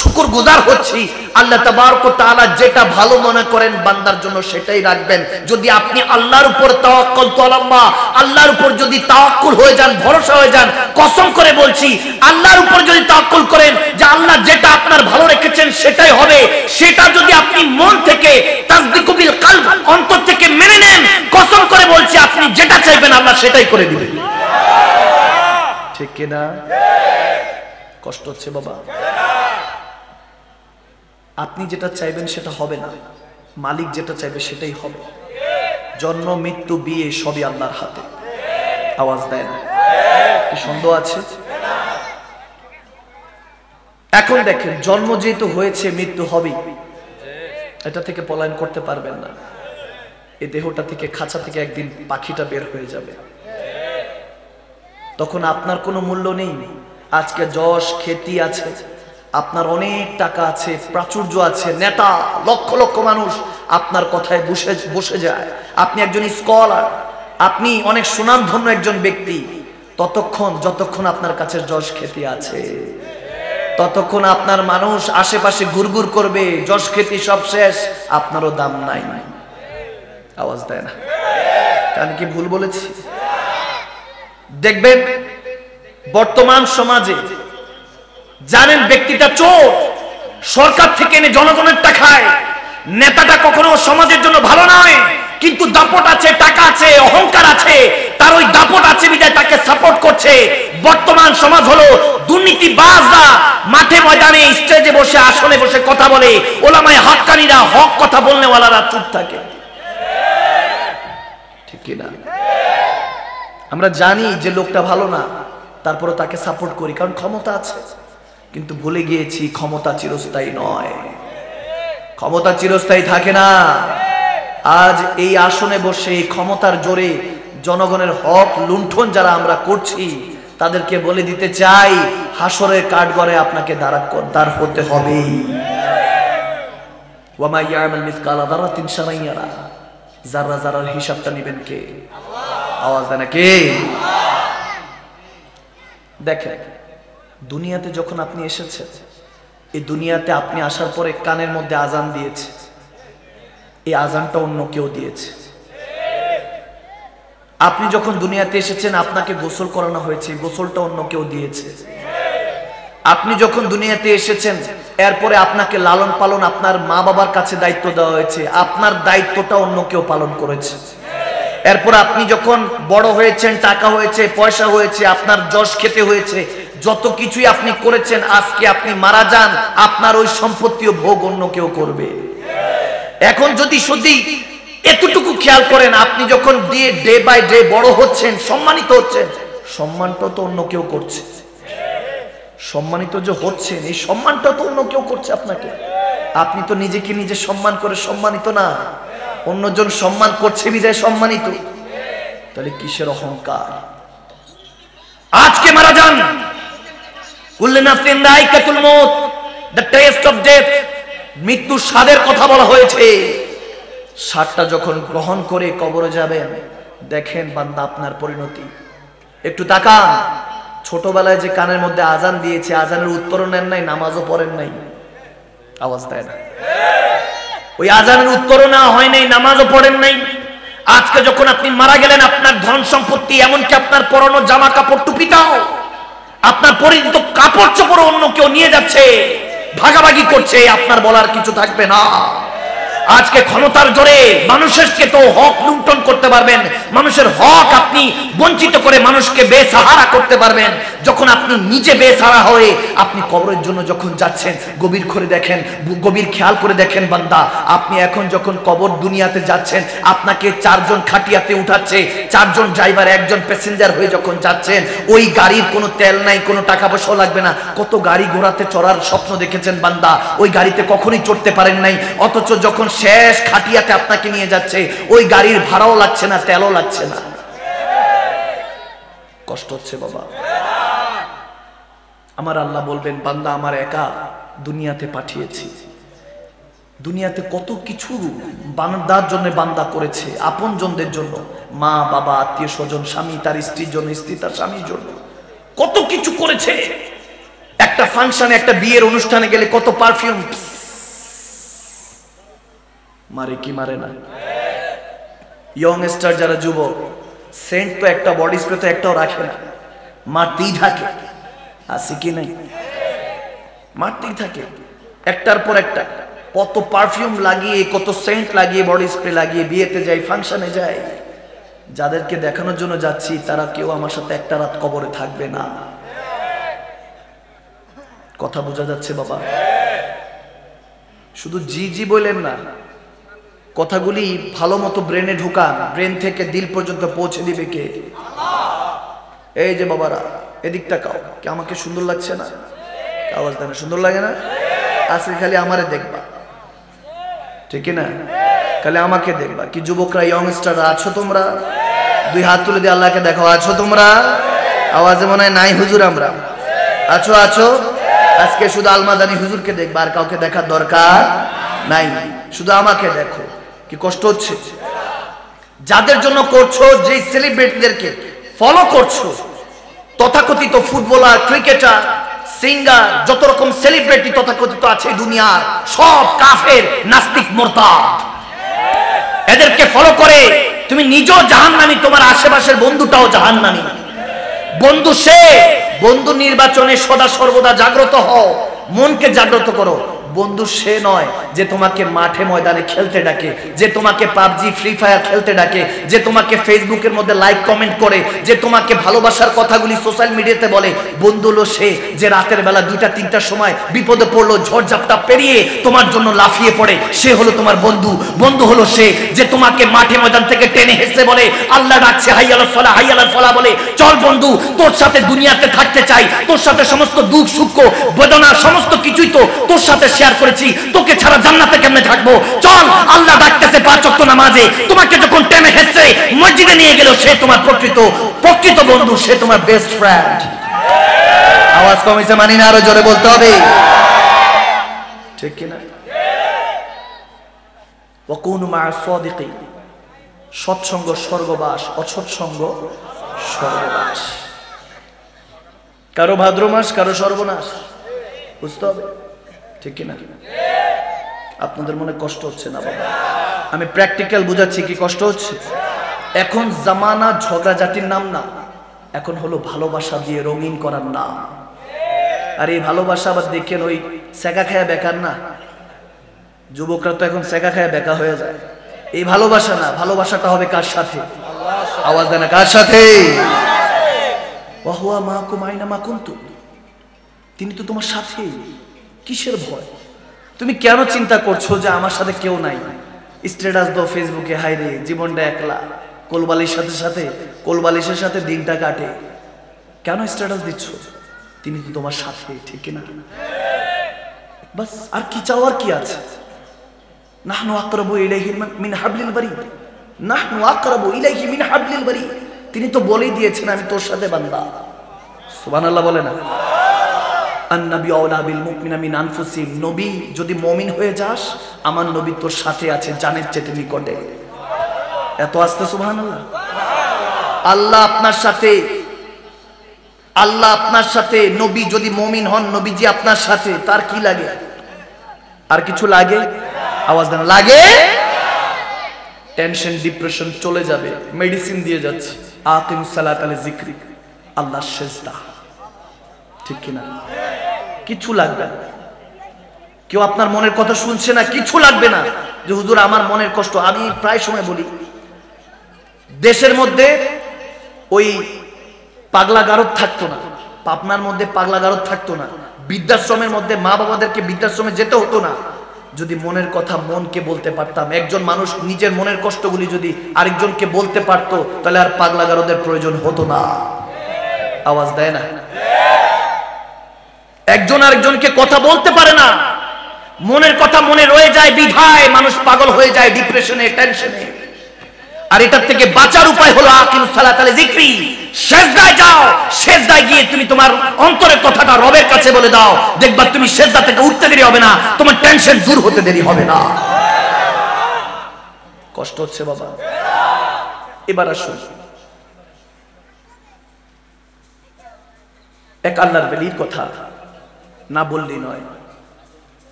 শুকরগুজার হচ্ছি, আল্লাহ তাবারক ওয়া তাআলা যেটা ভালো মনে করেন বান্দার জন্য সেটাই রাখবেন। যদি আপনি আল্লাহর উপর তাওয়াক্কুল তো আল্লাহ, আল্লাহর উপর যদি তাওয়াক্কুল হয়ে যান, ভরসা হয়ে যান, কসম করে বলছি আল্লাহর উপর যদি তাওয়াক্কুল করেন যে আল্লাহ যেটা আপনার ভালো রেখেছেন সেটাই হবে, সেটা যদি আপনি মন থেকে তাসদিকু বিল কলব, অন্তর থেকে মেনে নেন, কসম করে বলছি আপনি যেটা চাইবেন আল্লাহ সেটাই করে দিবেন। ঠিক কি না? কষ্ট হচ্ছে বাবা? আপনি যেটা চাইবেন সেটা হবে না, মালিক যেটা চাইবে সেটাই হবে। জন্ম মৃত্যু বিয়ে সবই আল্লাহর হাতে। আওয়াজ দেয় না? কি সন্দেহ আছে? এখন দেখেন, জন্ম যেহেতু হয়েছে মৃত্যু হবেই, এটা থেকে পলায়ন করতে পারবেন না। এই দেহটা থেকে, খাঁচা থেকে একদিন পাখিটা বের হয়ে যাবে, তখন আপনার কোনো মূল্য নেই। আজকে যশ খ্যাতি আছে, আপনার অনেক টাকা আছে, প্রাচুর্য আছে, নেতা, লক্ষ লক্ষ মানুষ আপনার কথায় বসে যায়, আপনি একজন স্কলার, আপনি অনেক সুনামধন্য একজন ব্যক্তি, যতক্ষণ আপনার কাছে যশ খ্যাতি আছে, ততক্ষণ আপনার মানুষ আশেপাশে ঘুরঘুর করবে, যশ খ্যাতি সব শেষ, আপনারও দাম নাই। আওয়াজ দেয় না? আমি কি ভুল বলেছি? দেখবেন বর্তমান সমাজে জানেন ব্যক্তিটা চোর, সরকার থেকে এনে জনগণের টাকায়, নেতাটা কখনো সমাজের জন্য ভালো নয়, কিন্তু দাপট আছে, টাকা আছে, অহংকার আছে, তার ওই দাপট আছে বিধায় তাকে সাপোর্ট করছে। বর্তমান সমাজ হলো দুর্নীতিবাজরা মাঠে ময়দানে স্টেজে বসে, আসনে বসে কথা বলে, ওলামায়ে হক্কানীরা, হক কথা বলনেওয়ালারা চুপ থাকে। ঠিক কি না? আমরা জানি যে লোকটা ভালো না, তারপরে তাকে সাপোর্ট করি, কারণ ক্ষমতা আছে। কিন্তু ভুলে গিয়েছি ক্ষমতা চিরস্থায়ী নয়, ক্ষমতা চিরস্থায়ী থাকে না। আজ এই আসনে বসে ক্ষমতার জোরে জনগণের হক লুণ্ঠন যারা আমরা করছি, তাদেরকে বলে দিতে চাই, হাসরের কাঠগড়ে আপনাকে দাঁড় হতে হবে। ওয়া মা ইয়ামাল মিসকালা যারাতিন শাররান ইয়ারা, যারা যারার হিসাবটা নেবেন কে? আওয়াজ দেয় না কে? দেখেন, দুনিয়াতে যখন আপনি এসেছেন, এই দুনিয়াতে আপনি আসার পরে কানের মধ্যে আজান দিয়েছে, এই আজানটা অন্য কেউ দিয়েছে। আপনি যখন দুনিয়াতে এসেছেন আপনাকে গোসল করানো হয়েছে, গোসলটা অন্য কেউ দিয়েছে। আপনি যখন দুনিয়াতে এসেছেন এরপরে আপনাকে লালন পালন আপনার মা বাবার কাছে দায়িত্ব দেওয়া হয়েছে, আপনার দায়িত্বটা অন্য কেউ পালন করেছে। এরপর আপনি যখন বড় হয়েছেন, টাকা হয়েছে, পয়সা হয়েছে, আপনার যশ খেতে হয়েছে, যত কিছুই আপনি করেছেন, আজকে আপনি মারা যান, আপনার ওই সম্পত্তিও ভোগ অন্য কেউ করবে। এখন যদি শুধু এতটুকু খেয়াল করেন, আপনি যখন ডে বাই ডে বড় হচ্ছেন, সম্মানিত হচ্ছেন, সম্মানটা তো অন্য কেউ করছে। সম্মানিত যে হচ্ছেন, এই সম্মানটা তো অন্য কেউ করছে আপনাকে। আপনি তো নিজেকে নিজে সম্মান করে সম্মানিত না, অন্যজন সম্মান করছে বিদায় সম্মানিত। তাহলে কিসের অহংকার? আজকে মারা যান, কুল্লু নাফসিন যায়কাতুল মউত, দ্য টেস্ট অফ ডেথ, মৃত্যুর স্বাদের কথা বলা হয়েছে। স্বাদটা যখন গ্রহণ করে কবরে যাবেন, দেখেন বান্দা আপনার পরিণতি। একটু তাকান, ছোটবেলায় যে কানের মধ্যে আজান দিয়েছে, আজানের উত্তরও নেন নাই, নামাজও পড়েন নাই, আওয়াজ দেয় না। ওই আজানের উত্তরও নেওয়া হয় নাই, নামাজও পড়েন নাই। আজকে যখন আপনি মারা গেলেন, আপনার ধন সম্পত্তি, এমনকি আপনার পরনো জামা কাপড় টুপিটাও, আপনার পরিচিত কাপড় চোপড় অন্য কেউ নিয়ে যাচ্ছে, ভাগাভাগি করছে, আপনার বলার কিছু থাকবে না। আজকে ক্ষমতার জোরে মানুষকে তো হক লুণ্ঠন করতে পারবেন, মানুষের হক আপনি বঞ্চিত করে মানুষকে বেসাহারা করতে পারবেন। যখন আপনি নিজে বেসাহারা হয়ে আপনি কবরের জন্য যখন যাচ্ছেন, গভীর করে দেখেন, গভীর খেয়াল করে দেখেন বান্দা, আপনি এখন যখন কবর দুনিয়াতে যাচ্ছেন, আপনাকে 4 জন খাটিয়াতে উঠাচ্ছে, 4 জন ড্রাইভার, 1 জন প্যাসেঞ্জার হয়ে যখন যাচ্ছেন, ওই গাড়ির কোনো তেল নাই, কোনো টাকা পয়সাও লাগবে না। কত গাড়ি ঘোড়াতে চড়ার স্বপ্ন দেখেছেন বান্দা, ওই গাড়িতে কখনোই চড়তে পারেন নাই, অথচ যখন শেষ খাটিয়াতে আপনাকে নিয়ে যাচ্ছে, ওই গাড়ির ভাড়াও লাগছে না, তেলও লাগছে না। কষ্ট হচ্ছে বাবা। আমার আল্লাহ বলবেন, বান্দা আমার একা দুনিয়াতে পাঠিয়েছি, দুনিয়াতে কত কিছু বান্দার জন্য বান্দা করেছে, আপন জনদের জন্য, মা বাবা আত্মীয় স্বজন, স্বামী তার স্ত্রীর জন্য, স্ত্রী তার স্বামীর জন্য, কত কিছু করেছে। একটা ফাংশনে, একটা বিয়ের অনুষ্ঠানে গেলে কত পারফিউম মারে কি মারে না? ইয়ং স্টার যারা যুবক, সেন্ট তো একটা, বডি স্প্রে তো একটাও রাখে না, মারতেই থাকে। আছে কি নাই? মারতেই থাকে, একটার পর একটা। কত পারফিউম লাগিয়ে, কত সেন্ট লাগিয়ে, বডি স্প্রে লাগিয়ে বিয়েতে যাই, ফাংশনে যাই। যাদেরকে দেখানোর জন্য যাচ্ছি, তারা কেউ আমার সাথে একটা রাত কবরে থাকবে না। কথা বোঝা যাচ্ছে বাবা? শুধু জি জি বলেন না, কথাগুলি ভালো মতো ব্রেনে ঢুকান, ব্রেন থেকে দিল পর্যন্ত পৌঁছে দিবে কে? এই যে বাবারা, এদিক তাকাও, কি আমাকে সুন্দর লাগছে না? আওয়াজ দেন, সুন্দর লাগে না? আজকে খালি আমারে দেখবা, ঠিক না? খালি আমাকে দেখবা। কি যুবকরা, ইয়ংস্টার আছো তোমরা? 2 হাত তুলে দিয়ে আল্লাহকে দেখো, আছো তোমরা? আওয়াজে মনে হয় নাই হুজুর, আমরা আছো। আছো? আজকে শুধু আলমাদানি হুজুরকে দেখবা, আর কাউকে দেখার দরকার নাই, শুধু আমাকে দেখো। কি কষ্ট হচ্ছে? যাদের জন্য করছো, যে সেলিব্রিটিদেরকে ফলো করছো, তথাকথিত ফুটবলার, ক্রিকেটার, সিঙ্গার, যত রকম সেলিব্রিটি তথাকথিত আছে দুনিয়ার, সব কাফের, নাস্তিক, মুরতাদ। এদেরকে ফলো করে তুমি নিজেও জাহান্নামী, তোমার আশেপাশের বন্ধুটাও জাহান্নামী। বন্ধু সে, বন্ধু নির্বাচনে সদা সর্বদা জাগ্রত হও, মনকে জাগ্রত করো। বন্ধু সে নয় যে তোমাকে মাঠে ময়দানে খেলতে ডাকে, যে তোমাকে পাবজি, ফ্রি ফায়ার খেলতে ডাকে, যে তোমাকে ফেসবুকের মধ্যে লাইক কমেন্ট করে, যে তোমাকে ভালোবাসার কথাগুলি সোশ্যাল মিডিয়াতে বলে। বন্ধু হলো সে যে রাতের বেলা 2টা 3টার সময় বিপদে পড়লো, ঝড়ঝাপটা পেরিয়ে তোমার জন্য লাফিয়ে পড়ে, সে হলো তোমার বন্ধু। বন্ধু হলো সে যে তোমাকে মাঠে ময়দান থেকে টেনে হেসে বলে, আল্লাহ ডাকছে, হাইয়া আলাল ফালাহ, হাইয়া আলাল ফালাহ বলে, চল বন্ধু, তোর সাথে দুনিয়াতে থাকতে চাই, তোর সাথে সমস্ত দুঃখ সুখ বেদনা সমস্ত কিছুই তো তোর সাথে শেয়ার করেছি, তোকে ছাড়া জান্নাতে কেমনে থাকবো? চল, আল্লাহ ডাকতেছে 5 ওয়াক্ত নামাজে। তোমাকে যখন টেনে হেসে মসজিদে নিয়ে গেল, সে তোমার প্রকৃত বন্ধু, সে তোমার বেস্ট ফ্রেন্ড। আওয়াজ কমেছে মানি না? আরো জোরে বলতে হবে, ঠিক কিনা? ওয়াকুনু মা'আস সাদিকিন, সৎসঙ্গ স্বর্গবাস, অসৎসঙ্গ স্বর্গবাস। কারো ভাদ্র মাস, কারো সর্বনাশ, বুঝতে হবে, ঠিক কিনা? আপনাদের মনে কষ্ট হচ্ছে না বাবা? আমি প্র্যাকটিক্যাল বুঝাচ্ছি, কি কষ্ট হচ্ছে? এখন জামানা ঝগড়াঝাটির নাম না, এখন হলো ভালোবাসা দিয়ে রঙিন করার নাম। আর এই ভালোবাসা আবার দেখেন, ওই সেকা খায়া বেকার না, যুবকরা তো এখন সেকা খায়া বেকা হয়ে যায়। এই ভালোবাসা না, ভালোবাসাটা হবে কার সাথে? আওয়াজ দেন, কার সাথে? ওয়া হুয়া মাকুম আইনা মা কুনতুম, তিনি তো তোমার সাথেই। কিসের ভয়? তুমি কেন চিন্তা করছো যে আমার সাথে কেউ নাই? স্ট্যাটাস দাও ফেসবুকে, হাই রে জীবনটা একলা, কোলবালিশের সাথে দিনটা কাটে। কেন স্ট্যাটাস দিচ্ছ? তিনি তো তোমার সাথে, ঠিক না? বাস, আর কি চাওয়ার কি আছে? নাহনু আকরাবু ইলাইহি মিন হাবলিল বারীদ, নাহনু আকরাবু ইলাইহি মিন হাবলিল বারীদ। তিনি তো বলেই দিয়েছেন আমি তোর সাথে বান্দা। সুবহানাল্লাহ বলে না? আন-নবী আওলা বিল মুমিনিনা মিন আনফুসিহিম, নবী যদি মুমিন হয়ে যাস আমার নবী তোর সাথে আছে জানের চেয়ে নিকটে। এত আস্তে সুবহানাল্লাহ। আল্লাহ আপনার সাথে, আল্লাহ আপনার সাথে, নবী যদি মুমিন হন, নবীজি আপনার সাথে, তার কি লাগে? আর কিছু লাগে? আওয়াজ দেন, লাগে? টেনশন ডিপ্রেশন চলে যাবে, মেডিসিন দিয়ে যাচ্ছে। আকিমুস সালাত আলা যিকরি, আল্লাহর সিজদা, ঠিক কিনা? কিছু লাগবে না। কেউ আপনার মনের কথা শুনছে না, কিছু লাগবে না যে হুজুর আমার মনের কষ্ট। আমি প্রায় সময় বলি, দেশের মধ্যে ওই পাগলা গারদ থাকতো না, পাবনার মধ্যে পাগলা গারদ থাকতো না, বৃদ্ধাশ্রমের মধ্যে মা বাবাদেরকে বৃদ্ধাশ্রমে যেতে হতো না যদি মনের কথা মনকে বলতে পারতাম। একজন মানুষ নিজের মনের কষ্টগুলি যদি আরেকজনকে বলতে পারতো তাহলে আর পাগলা গারদের প্রয়োজন হতো না। আওয়াজ দেয় না? একজন আরেকজনকে কথা বলতে পারে না, মনের কথা মনে রয়ে যায়, বিধায় মানুষ পাগল হয়ে যায় ডিপ্রেশনে, টেনশনে। আর এটার থেকে বাঁচার উপায় হলো আকিমুস সালাত আলা যিকরি, সিজদায় যাও, সিজদায় গিয়ে তুমি তোমার অন্তরের কথাটা রবের কাছে বলে দাও, দেখবা তুমি সিজদা থেকে উঠতে দেরি হবে না, তোমার টেনশন দূর হতে দেরি হবে না। কষ্ট হচ্ছে বাবা? এবার আসুন, এক আল্লাহর ওলির কথা না বললেই নয়।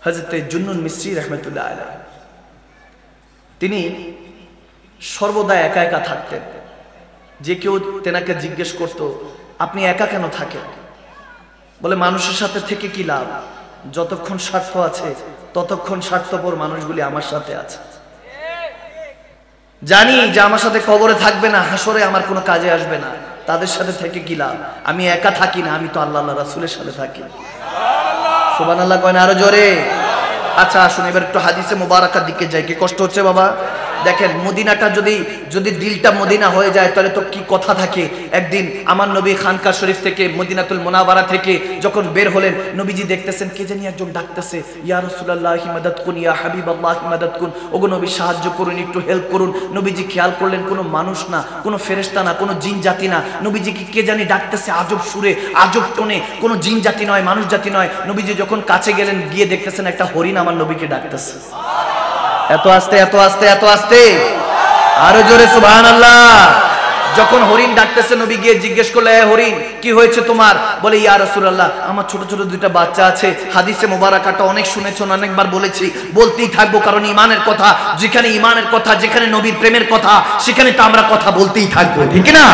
হযরত জুন্নুন মিসরি রাহমাতুল্লাহ আলাইহি, তিনি সর্বদা একা একা থাকতেন। যে কেউ তেনাকে জিজ্ঞেস করতো আপনি একা কেন থাকেন? বলে মানুষের সাথে থেকে কি লাভ, যতক্ষণ স্বার্থ আছে ততক্ষণ স্বার্থপর মানুষগুলি আমার সাথে আছে। জানি যে আমার সাথে কবরে থাকবে না, হাসরে আমার কোনো কাজে আসবে না, তাদের সাথে থেকে কি লাভ? আমি একা থাকি না, আমি তো আল্লাহ রাসূলের সাথে থাকি। সুবহানাল্লাহ কয় না আরো জোরে? আচ্ছা আসুন এবার একটু হাদিসে মুবারাকার দিকে যাই। কি কষ্ট হচ্ছে বাবা? দেখেন মদিনাটা যদি দিলটা মদিনা হয়ে যায় তাহলে তো কি কথা থাকে। একদিন আমার নবী খানকা শরীফ থেকে মদিনাতুল মুনাওয়ারা থেকে যখন বের হলেন, নবীজি দেখতেছেন কে জানি একজন ডাকতেছে, ইয়া রাসূলুল্লাহি মাদাদ কুন, ইয়া হাবিবাল্লাহি মাদাদ কুন, ওগো নবী সাহায্য করুন, একটু হেল্প করুন। নবীজি খেয়াল করলেন কোনো মানুষ না, কোনো ফেরেশতা না, কোনো জিন জাতি না। নবীজি কে জানি ডাকতেছে আজব সুরে, আজব টোনে, কোনো জিন জাতি নয়, মানুষ জাতি নয়। নবীজি যখন কাছে গেলেন, গিয়ে দেখতেছেন একটা হরিণ আমার নবীকে ডাকতেছে। এত আস্তে, এত আস্তে, এত আস্তে, আরো জোরে সুবহানাল্লাহ। যখন হরিণ ডাকতেছে, নবী গিয়ে জিজ্ঞেস করলে, হরিণ কি হয়েছে তোমার? বলে ইয়া রাসূলুল্লাহ আমার ছোট ছোট দুইটা বাচ্চা আছে। হাদিসে মুবারাকাটা অনেক শুনেছেন, অনেকবার বলেছি, বলতেই থাকবো, কারণ ইমানের কথা, যেখানে ইমানের কথা, যেখানে নবীর প্রেমের কথা, সেখানে তো আমরা কথা বলতেই থাকবো, ঠিক না?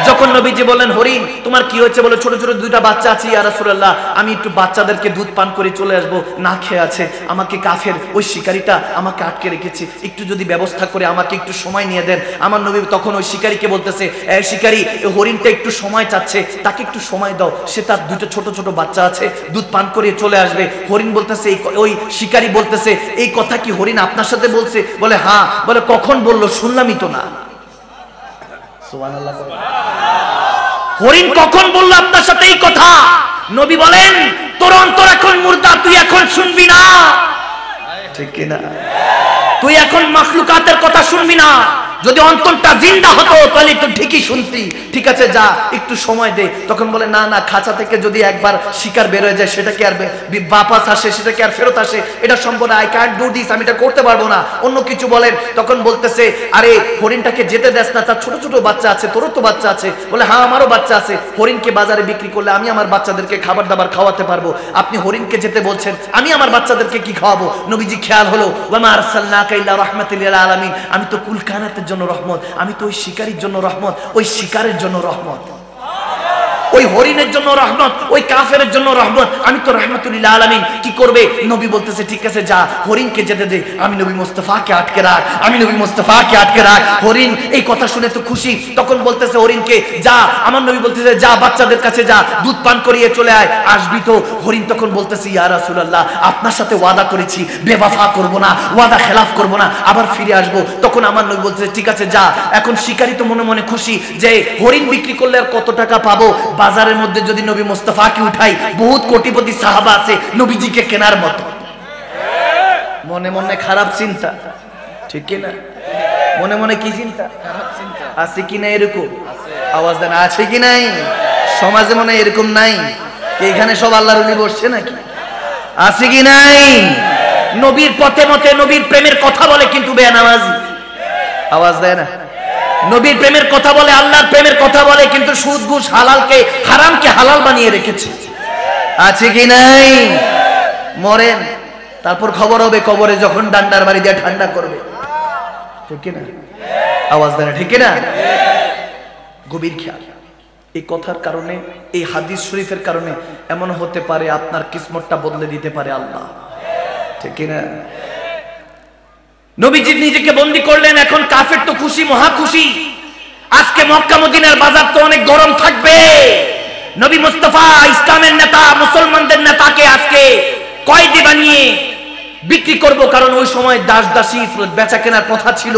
যখন নবীজি বললেন হরিণ তোমার কি হয়েছে? বলে ছোট ছোট দুইটা বাচ্চা আছে ইয়া রাসূলুল্লাহ, আমি একটু বাচ্চাদেরকে দুধ পান করে চলে আসবো, না খেয়ে আছে, আমাকে কাফের ওই শিকারীটা আমাকে আটকে রেখেছে, একটু যদি ব্যবস্থা করে আমাকে একটু সময় নিয়ে দেন। আমার নবী তখন ওই শিকারীকে বলতেছে, এই শিকারী, এই হরিণটা একটু সময় চাচ্ছে, তাকে একটু সময় দাও, সে তার দুটো ছোট ছোট বাচ্চা আছে, দুধ পান করে চলে আসবে। হরিণ বলতেছে, ওই শিকারী বলতেছে, এই কথা কি হরিণ আপনার সাথে বলছে? বলে হ্যাঁ। বলে কখন বললো? শুনলামই তো না। সুবহানাল্লাহ। হরিণ কখন বললো আপনার সাথে এই কথা? নবী বলেন তোর অন্তর এখন মুর্দা, তুই এখন শুনবি না, ঠিক কিনা? তুই এখন মাখলুকাতের কথা শুনবি না। যদি অন্তরটা জিন্দা হতো তাহলে তো ঠিকই শুনতি। ঠিক আছে যা, একটু সময় দে। তখন বলে না না, খাঁচা থেকে যদি একবার শিকার বের হয়ে যায় সেটা কি আর বাপাস আসে, সেটা কি আর ফেরত আসে? এটা সম্ভব না, আই ক্যান্ট ডু দিস, আমি এটা করতে পারবো না। অন্য কিছু বলেন। তখন বলতেছে, আরে হরিণটাকে যেতে দেস না, তার ছোট ছোট বাচ্চা আছে, তোরও তো বাচ্চা আছে। বলে হ্যাঁ আমারও বাচ্চা আছে। হরিণকে বাজারে বিক্রি করলে আমি আমার বাচ্চাদেরকে খাবার দাবার খাওয়াতে পারবো, আপনি হরিণকে যেতে বলছেন, আমি আমার বাচ্চাদেরকে কি খাওয়াবো? নবীজি খেয়াল হলো, ওয়ামা আরসালনাকা ইল্লা রাহমাতাল লিল আলামিন, আমি তো কুল কায়নাতের জন্য রহমত, আমি তো ওই শিকারীর জন্য রহমত, ওই শিকারের জন্য রহমত, ওই হরিণের জন্য রহমত, ওই কাফেরের জন্য রহমত, আমি তো রাহমাতুল লিল আলামিন। কি করবে? নবী বলতেছে ঠিক আছে যা, হরিণকে যেতে দে, আমি নবী মুস্তাফাকে আটকে রাখ, আমি নবী মুস্তাফাকে আটকে রাখ। হরিণ এই কথা শুনে তো খুশি, তখন বলতেছে হরিণকে যা, আমার নবী বলতেছে যা বাচ্চাদের কাছে যা, দুধ পান করিয়ে চলে আয়, আসবি তো? হরিণ তখন বলতেছে ইয়া রাসূলুল্লাহ আপনার সাথে ওয়াদা করেছি বেওয়াফা করব না, ওয়াদা খেলাফ করব না, আবার ফিরে আসবো। তখন আমার নবী বলতেছে ঠিক আছে যা। এখন শিকারী তো মনে মনে খুশি যে হরিণ বিক্রি করলে আর কত টাকা পাবো, বাজারের মধ্যে যদি নবী মুস্তাফাকে উঠাই, বহুত কোটিপতি সাহাবা আছে নবীজিকে কেনার মতো। মনে মনে খারাপ চিন্তা, ঠিক কি না? মনে মনে কি চিন্তা? আছে কি না এরকম? আওয়াজ দেন, আছে কি নাই? সমাজে মনে এরকম নাই? এখানে সব আল্লাহর ওলি বসছে নাকি? আছে কি নাই? নবীর পথে মতে নবীর প্রেমের কথা বলে কিন্তু বেনামাজি। আওয়াজ দেয় না? নবীর প্রেমের কথা বলে, আল্লাহর প্রেমের কথা বলে, কিন্তু সুদ ঘুষ হালালকে হারামকে হালাল বানিয়ে রেখেছে। আছে কি নাই? মরেন, তারপর খবর হবে কবরে যখন ডান্ডার বাড়ি দিয়ে ঠান্ডা করবে, ঠিক কি না? আওয়াজ দেয় না, ঠিক কি না? গভীর খেয়াল। এই কথার কারণে, এই হাদিস শরীফের কারণে এমন হতে পারে আপনার কিসমতটা বদলে দিতে পারে আল্লাহ, ঠিক কি না? নবীজি নিজেকে বন্দী করলেন, এখন কাফের তো খুশি, মহা খুশি। আজকে মক্কা মদিনার বাজার তো অনেক গরম থাকবে। নবী মুস্তাফা ইসলামের নেতা, মুসলমানদের নেতাকে আজকে কয়েদি বানিয়ে বিক্রি করব, কারণ ওই সময় দাস দাসী বেচা কেনার প্রথা ছিল,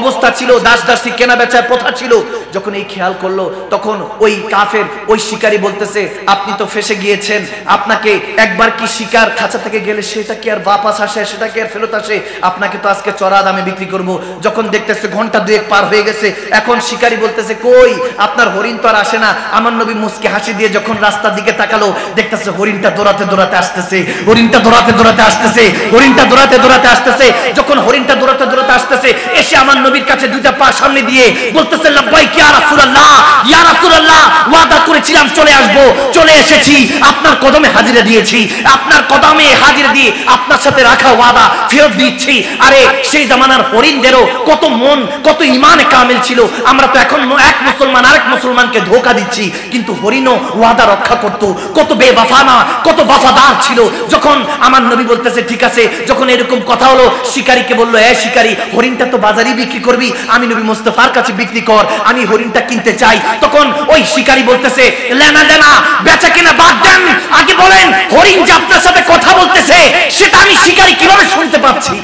অবস্থা ছিল, দাস দাসী কেনা বেচার প্রথা ছিল। যখন এই খেয়াল করলো, তখন ওই কাফের ওই শিকারী বলতেছে, আপনি তো ফেসে গিয়েছেন, আপনাকে একবার কি শিকার খাঁচা থেকে গেলে সেটা কি আর বাপাস আসে, সেটা কি আর ফেরত আসে? আপনাকে তো আজকে চড়া দামে বিক্রি করব। যখন দেখতেছে ঘন্টা দুয়েক পার হয়ে গেছে, এখন শিকারী বলতেছে, কই আপনার হরিণ তো আর আসে না। আমার নবী মুস্কি হাসি দিয়ে যখন রাস্তার দিকে তাকালো, দেখতেছে হরিণটা দৌড়াতে দৌড়াতে আসতেছে, হরিণটা দৌড়াতে দৌড়াতে আসতেছে, হরিণটা দৌড়াতে দৌড়াতে আসতেছে। যখন হরিণটা দৌড়াতে দৌড়াতে আসতেছে, এসে আমার নবীর কাছে দুইটা পা সামনে দিয়ে বলতেছে, লাব্বাইক ইয়া রাসূলুল্লাহ, ইয়া রাসূলুল্লাহ, ওয়াদা করেছিলাম চলে আসব, চলে এসেছি, আপনার কদমে হাজিরা দিয়েছি, আপনার কদমে হাজিরা দিয়ে আপনার সাথে রাখা ওয়াদা ফেরত দিচ্ছি। আরে সেই জামানার হরিণদেরও কত মন, কত ঈমান কামিল ছিল। আমরা তো এখন এক মুসলমান আরেক মুসলমানকে ধোঁকা দিচ্ছি, কিন্তু হরিণও ওয়াদা রক্ষা করত, কত বেওয়াফানা, কত ওয়াফাদার ছিল। যখন আমার নবী বলতেছে ঠিক আছে, যখন এরকম কথা হলো, শিকারীকে বললো, এ শিকারী, হরিণটা তো বাজারে বিক্রি করবি, আমি নবী মুস্তাফার কাছে বিক্রি কর, আমি হরিণটা কিনতে চাই। তখন ওই শিকারী বলতেছে, লেনা দেনা বেচা কেনা বাদ দেন, আগে বলেন হরিণ যে আপনার সাথে কথা বলতেছে সেটা আমি শিকারী কিভাবে শুনতে পাচ্ছি?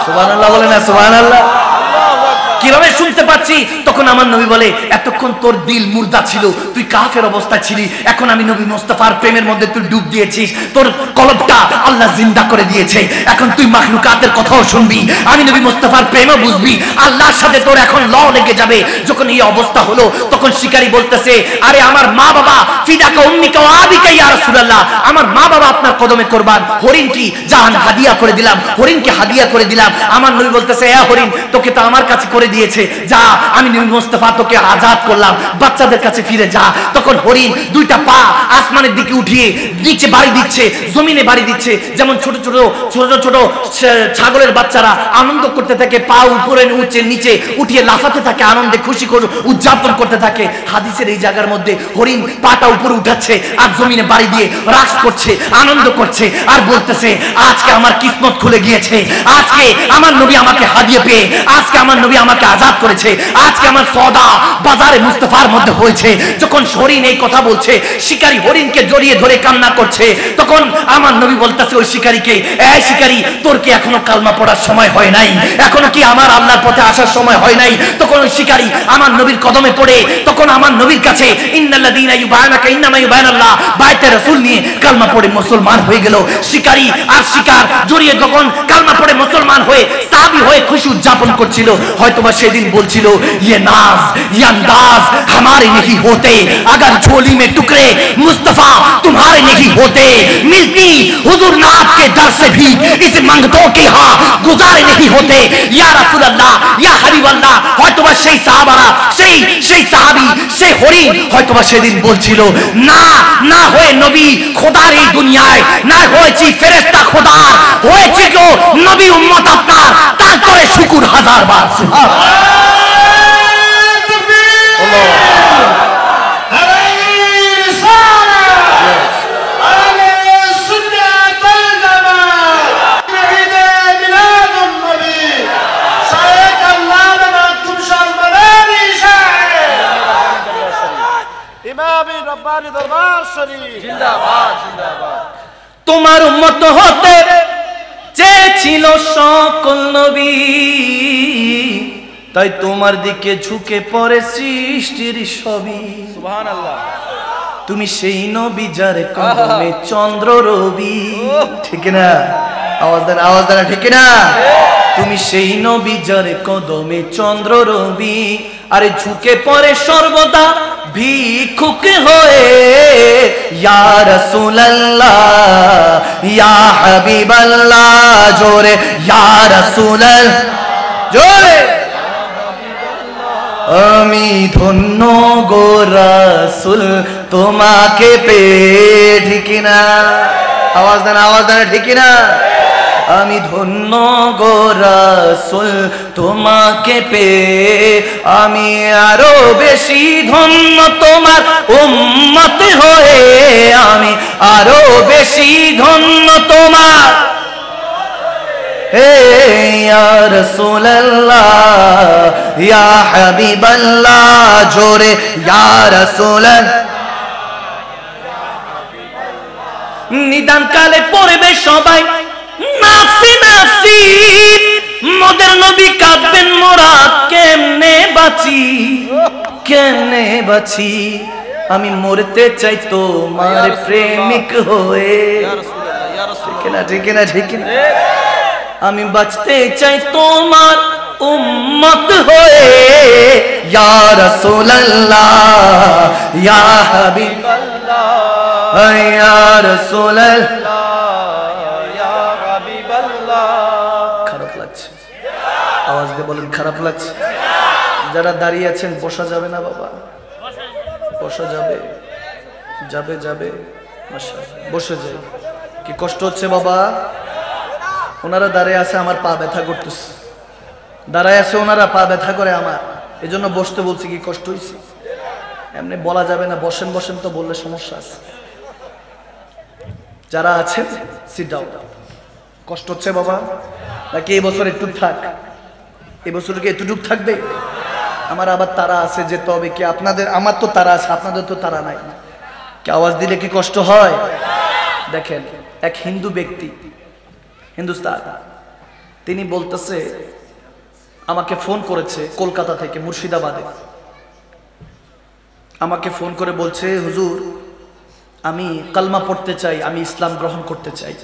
সুবহানাল্লাহ বলে না? সুবহানাল্লাহ। কিভাবে শুনতে পাচ্ছি? তখন আমার নবী বলে, এতক্ষণ তোর দিল মুর্দা ছিল, তুই কাফের অবস্থা ছিলি, এখন আমি নবী মুস্তাফার প্রেমের মধ্যে তুই ডুব দিয়েছিস, তোর কলবটা আল্লাহ জিন্দা করে দিয়েছে, এখন তুই মাখলুকাতের কথাও শুনবি, আমি নবী মুস্তাফার প্রেমও বুঝবি, আল্লাহর সাথে তোর এখন ল লেগে যাবে। যখন এই অবস্থা হলো, তখন শিকারী বলতেছে, আরে আমার মা বাবা, ফিদাকা উম্মিকা ওয়া আবিকা ইয়া রাসূলুল্লাহ, আমার মা বাবা আপনার কদমে কুরবান, হরিণ কি জান হাদিয়া করে দিলাম, হরিণকে হাদিয়া করে দিলাম। আমার নবী বলতেছে, এ হরিণ, তোকে তো আমার কাছে করে দিয়েছে, যা, আমি নবী মুস্তাফা তোকে আজাদ করলাম, বাচ্চাদের কাছে ফিরে যা। তখন হরিণ দুইটা পা আসমানের দিকে উঠিয়ে নিচে বাড়ি দিচ্ছে, জমিনে বাড়ি দিচ্ছে, যেমন ছোট ছোট ছোট ছোট ছাগলের বাচ্চারা আনন্দ করতে থাকে, পা উপরে উঠছে নিচে উঠিয়ে লাফাতে থাকে, আনন্দে খুশি করে উদযাপন করতে থাকে। হাদিসের এই জায়গার মধ্যে হরিণ পাটা উপরে উঠাচ্ছে আর জমিনে বাড়ি দিয়ে রাক্স করছে, আনন্দ করছে, আর বলতেছে, আজকে আমার কিসমত খুলে গিয়েছে, আজকে আমার নবী আমাকে হাদিয়ে পেয়ে, আজকে আমার নবী আমাকে আজাদ করেছে, আজকে আমার সওদা বাজারে মুস্তাফার মধ্যে হয়েছে। যখন হরিণ এই কথা বলছে, শিকারী হরিণকে জড়িয়ে ধরে কান্না করছে, তখন আমার নবী বলতেছে ওই শিকারীকে, এই শিকারী, তোর কি এখনো কালমা পড়ার সময় হয় নাই? এখনো কি আমার আল্লাহর পথে আসার সময় হয় নাই? তখন ওই শিকারী আমার নবীর কদমে পড়ে, তখন আমার নবীর কাছে ইন্নাল্লাযীনা ইউবায়ুনাকা ইন্নামা ইউবায়ুনাল্লাহ বাইতে রাসূল নিয়ে কালমা পড়ে মুসলমান হয়ে গেল। শিকারী আর শিকার জড়িয়ে যখন কালমা পড়ে মুসলমান হয়ে সাহাবী হয়ে খুশি উদযাপন করছিল, হয়তোবা সেদিন বলছিল, ये नाज ये अंदाज हमारे नहीं होते, अगर झोली में टुकड़े मुस्तफा तुम्हारे नहीं होते, मिलती हुजूर नाथ के दर से भी इस मंगतों के यहाँ गुजारे नहीं होते, या रसूल अल्लाह या हबीब अल्लाह। হয়তোবা সেই সাহাবারা, সেই সাহাবী, সেই হরিণ হয়তোবা সেদিন বলছিল, না না হয়ে নবী খোদার এই দুনিয়ায়, না হয়েছি ফেরেশতা খোদার, হয়েছে কেউ নবী উম্মত আপনার, তারপরে শুকুর হাজার বার। তোমার উম্মত হতে চেয়েছিল সকল নবী, তাই তোমার দিকে ঝুঁকে পড়ে সৃষ্টির সবই। সুবহানাল্লাহ। তুমি সেই নবী যার কদমে চন্দ্র রবি। ঠিক না? আওয়াজ দেন, আওয়াজ দেন, ঠিক না? তুমি সেই নবী যার কদমে চন্দ্র রবি, আরে ঝুঁকে পড়ে সর্বদা ভিক্ষুক হয়ে। ইয়া রাসূলুল্লাহ ইয়া হাবিবাল্লাহ, জোরে ইয়া রাসূলুল্লাহ, জোরে। আমি ধন্য গো রাসূল তোমাকে পেয়ে। ঠিক না? আওয়াজ দেন, আওয়াজ দেন, ঠিক না? আমি ধন্য গো রাসূল তোমাকে পেয়ে, আমি আরো বেশি ধন্য তোমার উম্মত হয়ে। আমি আরো বেশি ধন্য তোমার। হে ইয়া রাসূলুল্লাহ ইয়া হাবিবাল্লাহ, জোরে ইয়া রাসূলুল্লাহ। নিদান কালে পড়বে সবাই নাফসি নাফসি, মোদের নবী কাঁদবেন মোরা কেমনে বাঁচি, কেমনে বাঁচি। আমি মরতে চাই তোমার প্রেমিক হয়ে। ঠিক না? ঠিক না? ঠিক না? আমি বাঁচতে চাই তোমার উম্মত হয়ে। ইয়া রাসূলুল্লাহ ইয়া হাবিবাল্লাহ ইয়া রাসূলুল্লাহ ইয়া হাবিবাল্লাহ। খারাপ লাগছে? আওয়াজ দিয়ে বলেন, খারাপ লাগছে? যারা দাঁড়িয়ে আছেন বসা যাবে না বাবা? বসা যাবে? যাবে যাবে, মাশাআল্লাহ, বসে যাই। কি কষ্ট হচ্ছে বাবা? ওনারা দাঁড়িয়ে আছে, আমার পা ব্যথা করতেছে। দাঁড়ায় আছে ওনারা, পা ব্যথা করে আমার, এজন্য বসতে বলছি। কি কষ্ট হয়েছে? এমনি বলা যাবে না, বসেন বসেন তো বললে সমস্যা আছে। যারা আছেন সিট ডাউন। কষ্ট হচ্ছে বাবা? নাকি এই বছর একটু থাক? এই বছর কি এতটুক থাকবে? আমার আবার তারা আছে যেতে হবে। কি আপনাদের? আমার তো তারা আছে, আপনাদের তো তারা নাই। কি আওয়াজ দিলে কি কষ্ট হয়? দেখেন, এক হিন্দু ব্যক্তি, হিন্দুস্তান, তিনি বলতেছে, আমাকে ফোন করেছে কলকাতা থেকে, মুর্শিদাবাদে। আমাকে ফোন করে বলছে, হুজুর আমি কালমা পড়তে চাই, আমি ইসলাম গ্রহণ করতে চাই।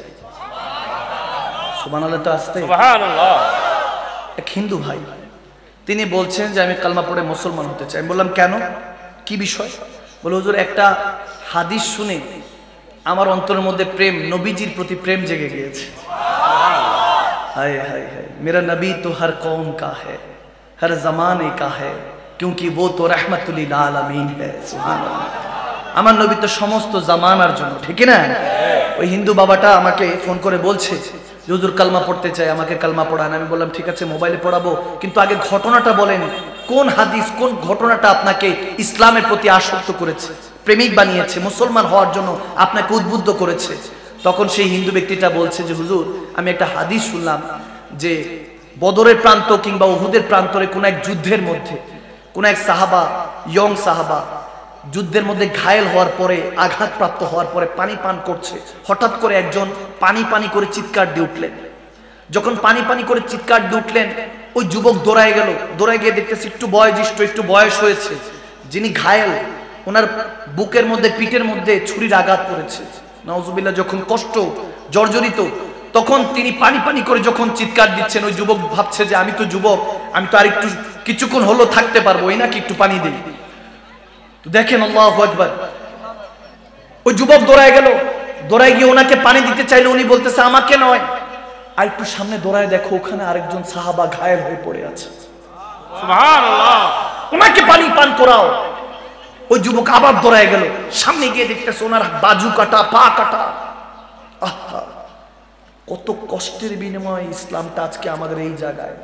সুবহানাল্লাহ তো আসতে। সুবহানাল্লাহ। এক হিন্দু ভাই, তিনি বলছেন যে আমি কালমা পড়ে মুসলমান হতে চাই। আমি বললাম কেন, কি বিষয়? বলে হুজুর একটা হাদিস শুনে আমার অন্তরের মধ্যে প্রেম, নবীজির প্রতি প্রেম জেগে গিয়েছে। हाय हाय हाय, मेरा नबी तो हर कौम का है, हर जमाने का है, क्योंकि वो तो रहमतुल लिल आलमीन है। सुभान अल्लाह। আমার নবী তো সমস্ত জামানার জন্য। ঠিক না? ওই হিন্দু বাবাটা আমাকে ফোন করে বলছে যে হুজুর কালমা পড়তে চাই, আমাকে কালমা পড়ান। আমি বললাম ঠিক আছে, মোবাইলে পড়াবো, কিন্তু আগে ঘটনাটা বলেন, কোন হাদিস, কোন ঘটনাটা আপনাকে ইসলামের প্রতি আসক্ত করেছে, প্রেমিক বানিয়েছে, মুসলমান হওয়ার জন্য আপনাকে উদ্বুদ্ধ করেছে। তখন সেই হিন্দু ব্যক্তিটা বলছে যে হুজুর আমি একটা হাদিস শুনলাম যে বদরের প্রান্ত কিংবা উহুদের প্রান্তরে কোন এক যুদ্ধের মধ্যে কোন এক সাহাবা, ইয়ং সাহাবা, যুদ্ধের মধ্যে ঘায়েল হওয়ার পরে, আঘাতপ্রাপ্ত হওয়ার পরে পানি পান করছে। হঠাৎ করে একজন পানি পানি করে চিৎকার দিয়ে উঠলেন। যখন পানি পানি করে চিৎকার দিয়ে উঠলেন, ওই যুবক দৌড়ায় গেল। দৌড়ায় গিয়ে দেখতেছে একটু বয়োজ্যেষ্ঠ, একটু বয়স হয়েছে, যিনি ঘায়েল, ওনার বুকের মধ্যে, পিঠের মধ্যে ছুরির আঘাত পড়েছে। নাউজুবিল্লাহ। যখন কষ্ট, জর্জরিত, তখন তিনি পানি পানি করে যখন চিৎকার দিচ্ছেন, ওই যুবক ভাবছে যে আমি তো যুবক, আমি তো আর একটু কিছুক্ষণ হলো থাকতে পারবো, এই নাকি একটু পানি দিই। তো দেখেন আল্লাহু আকবার, ওই যুবক দৌড়ায় গেল। দৌড়ায় গিয়ে ওনাকে পানি দিতে চাইলে উনি বলতেছে আমাকে নয়, আর একটু সামনে দৌড়ায় দেখো ওখানে আরেকজন সাহাবা ঘায়েল হয়ে পড়ে আছে। সুবহানাল্লাহ। ওনাকে পানি পান করাও। ওই যুবক আবার দৌড়ায় গেল। সামনে গিয়ে দেখতেছে ওনার বাজু কাটা, পা কাটা। আহা, কত কষ্টের বিনিময়ে ইসলামটা আজকে আমাদের এই জায়গায়।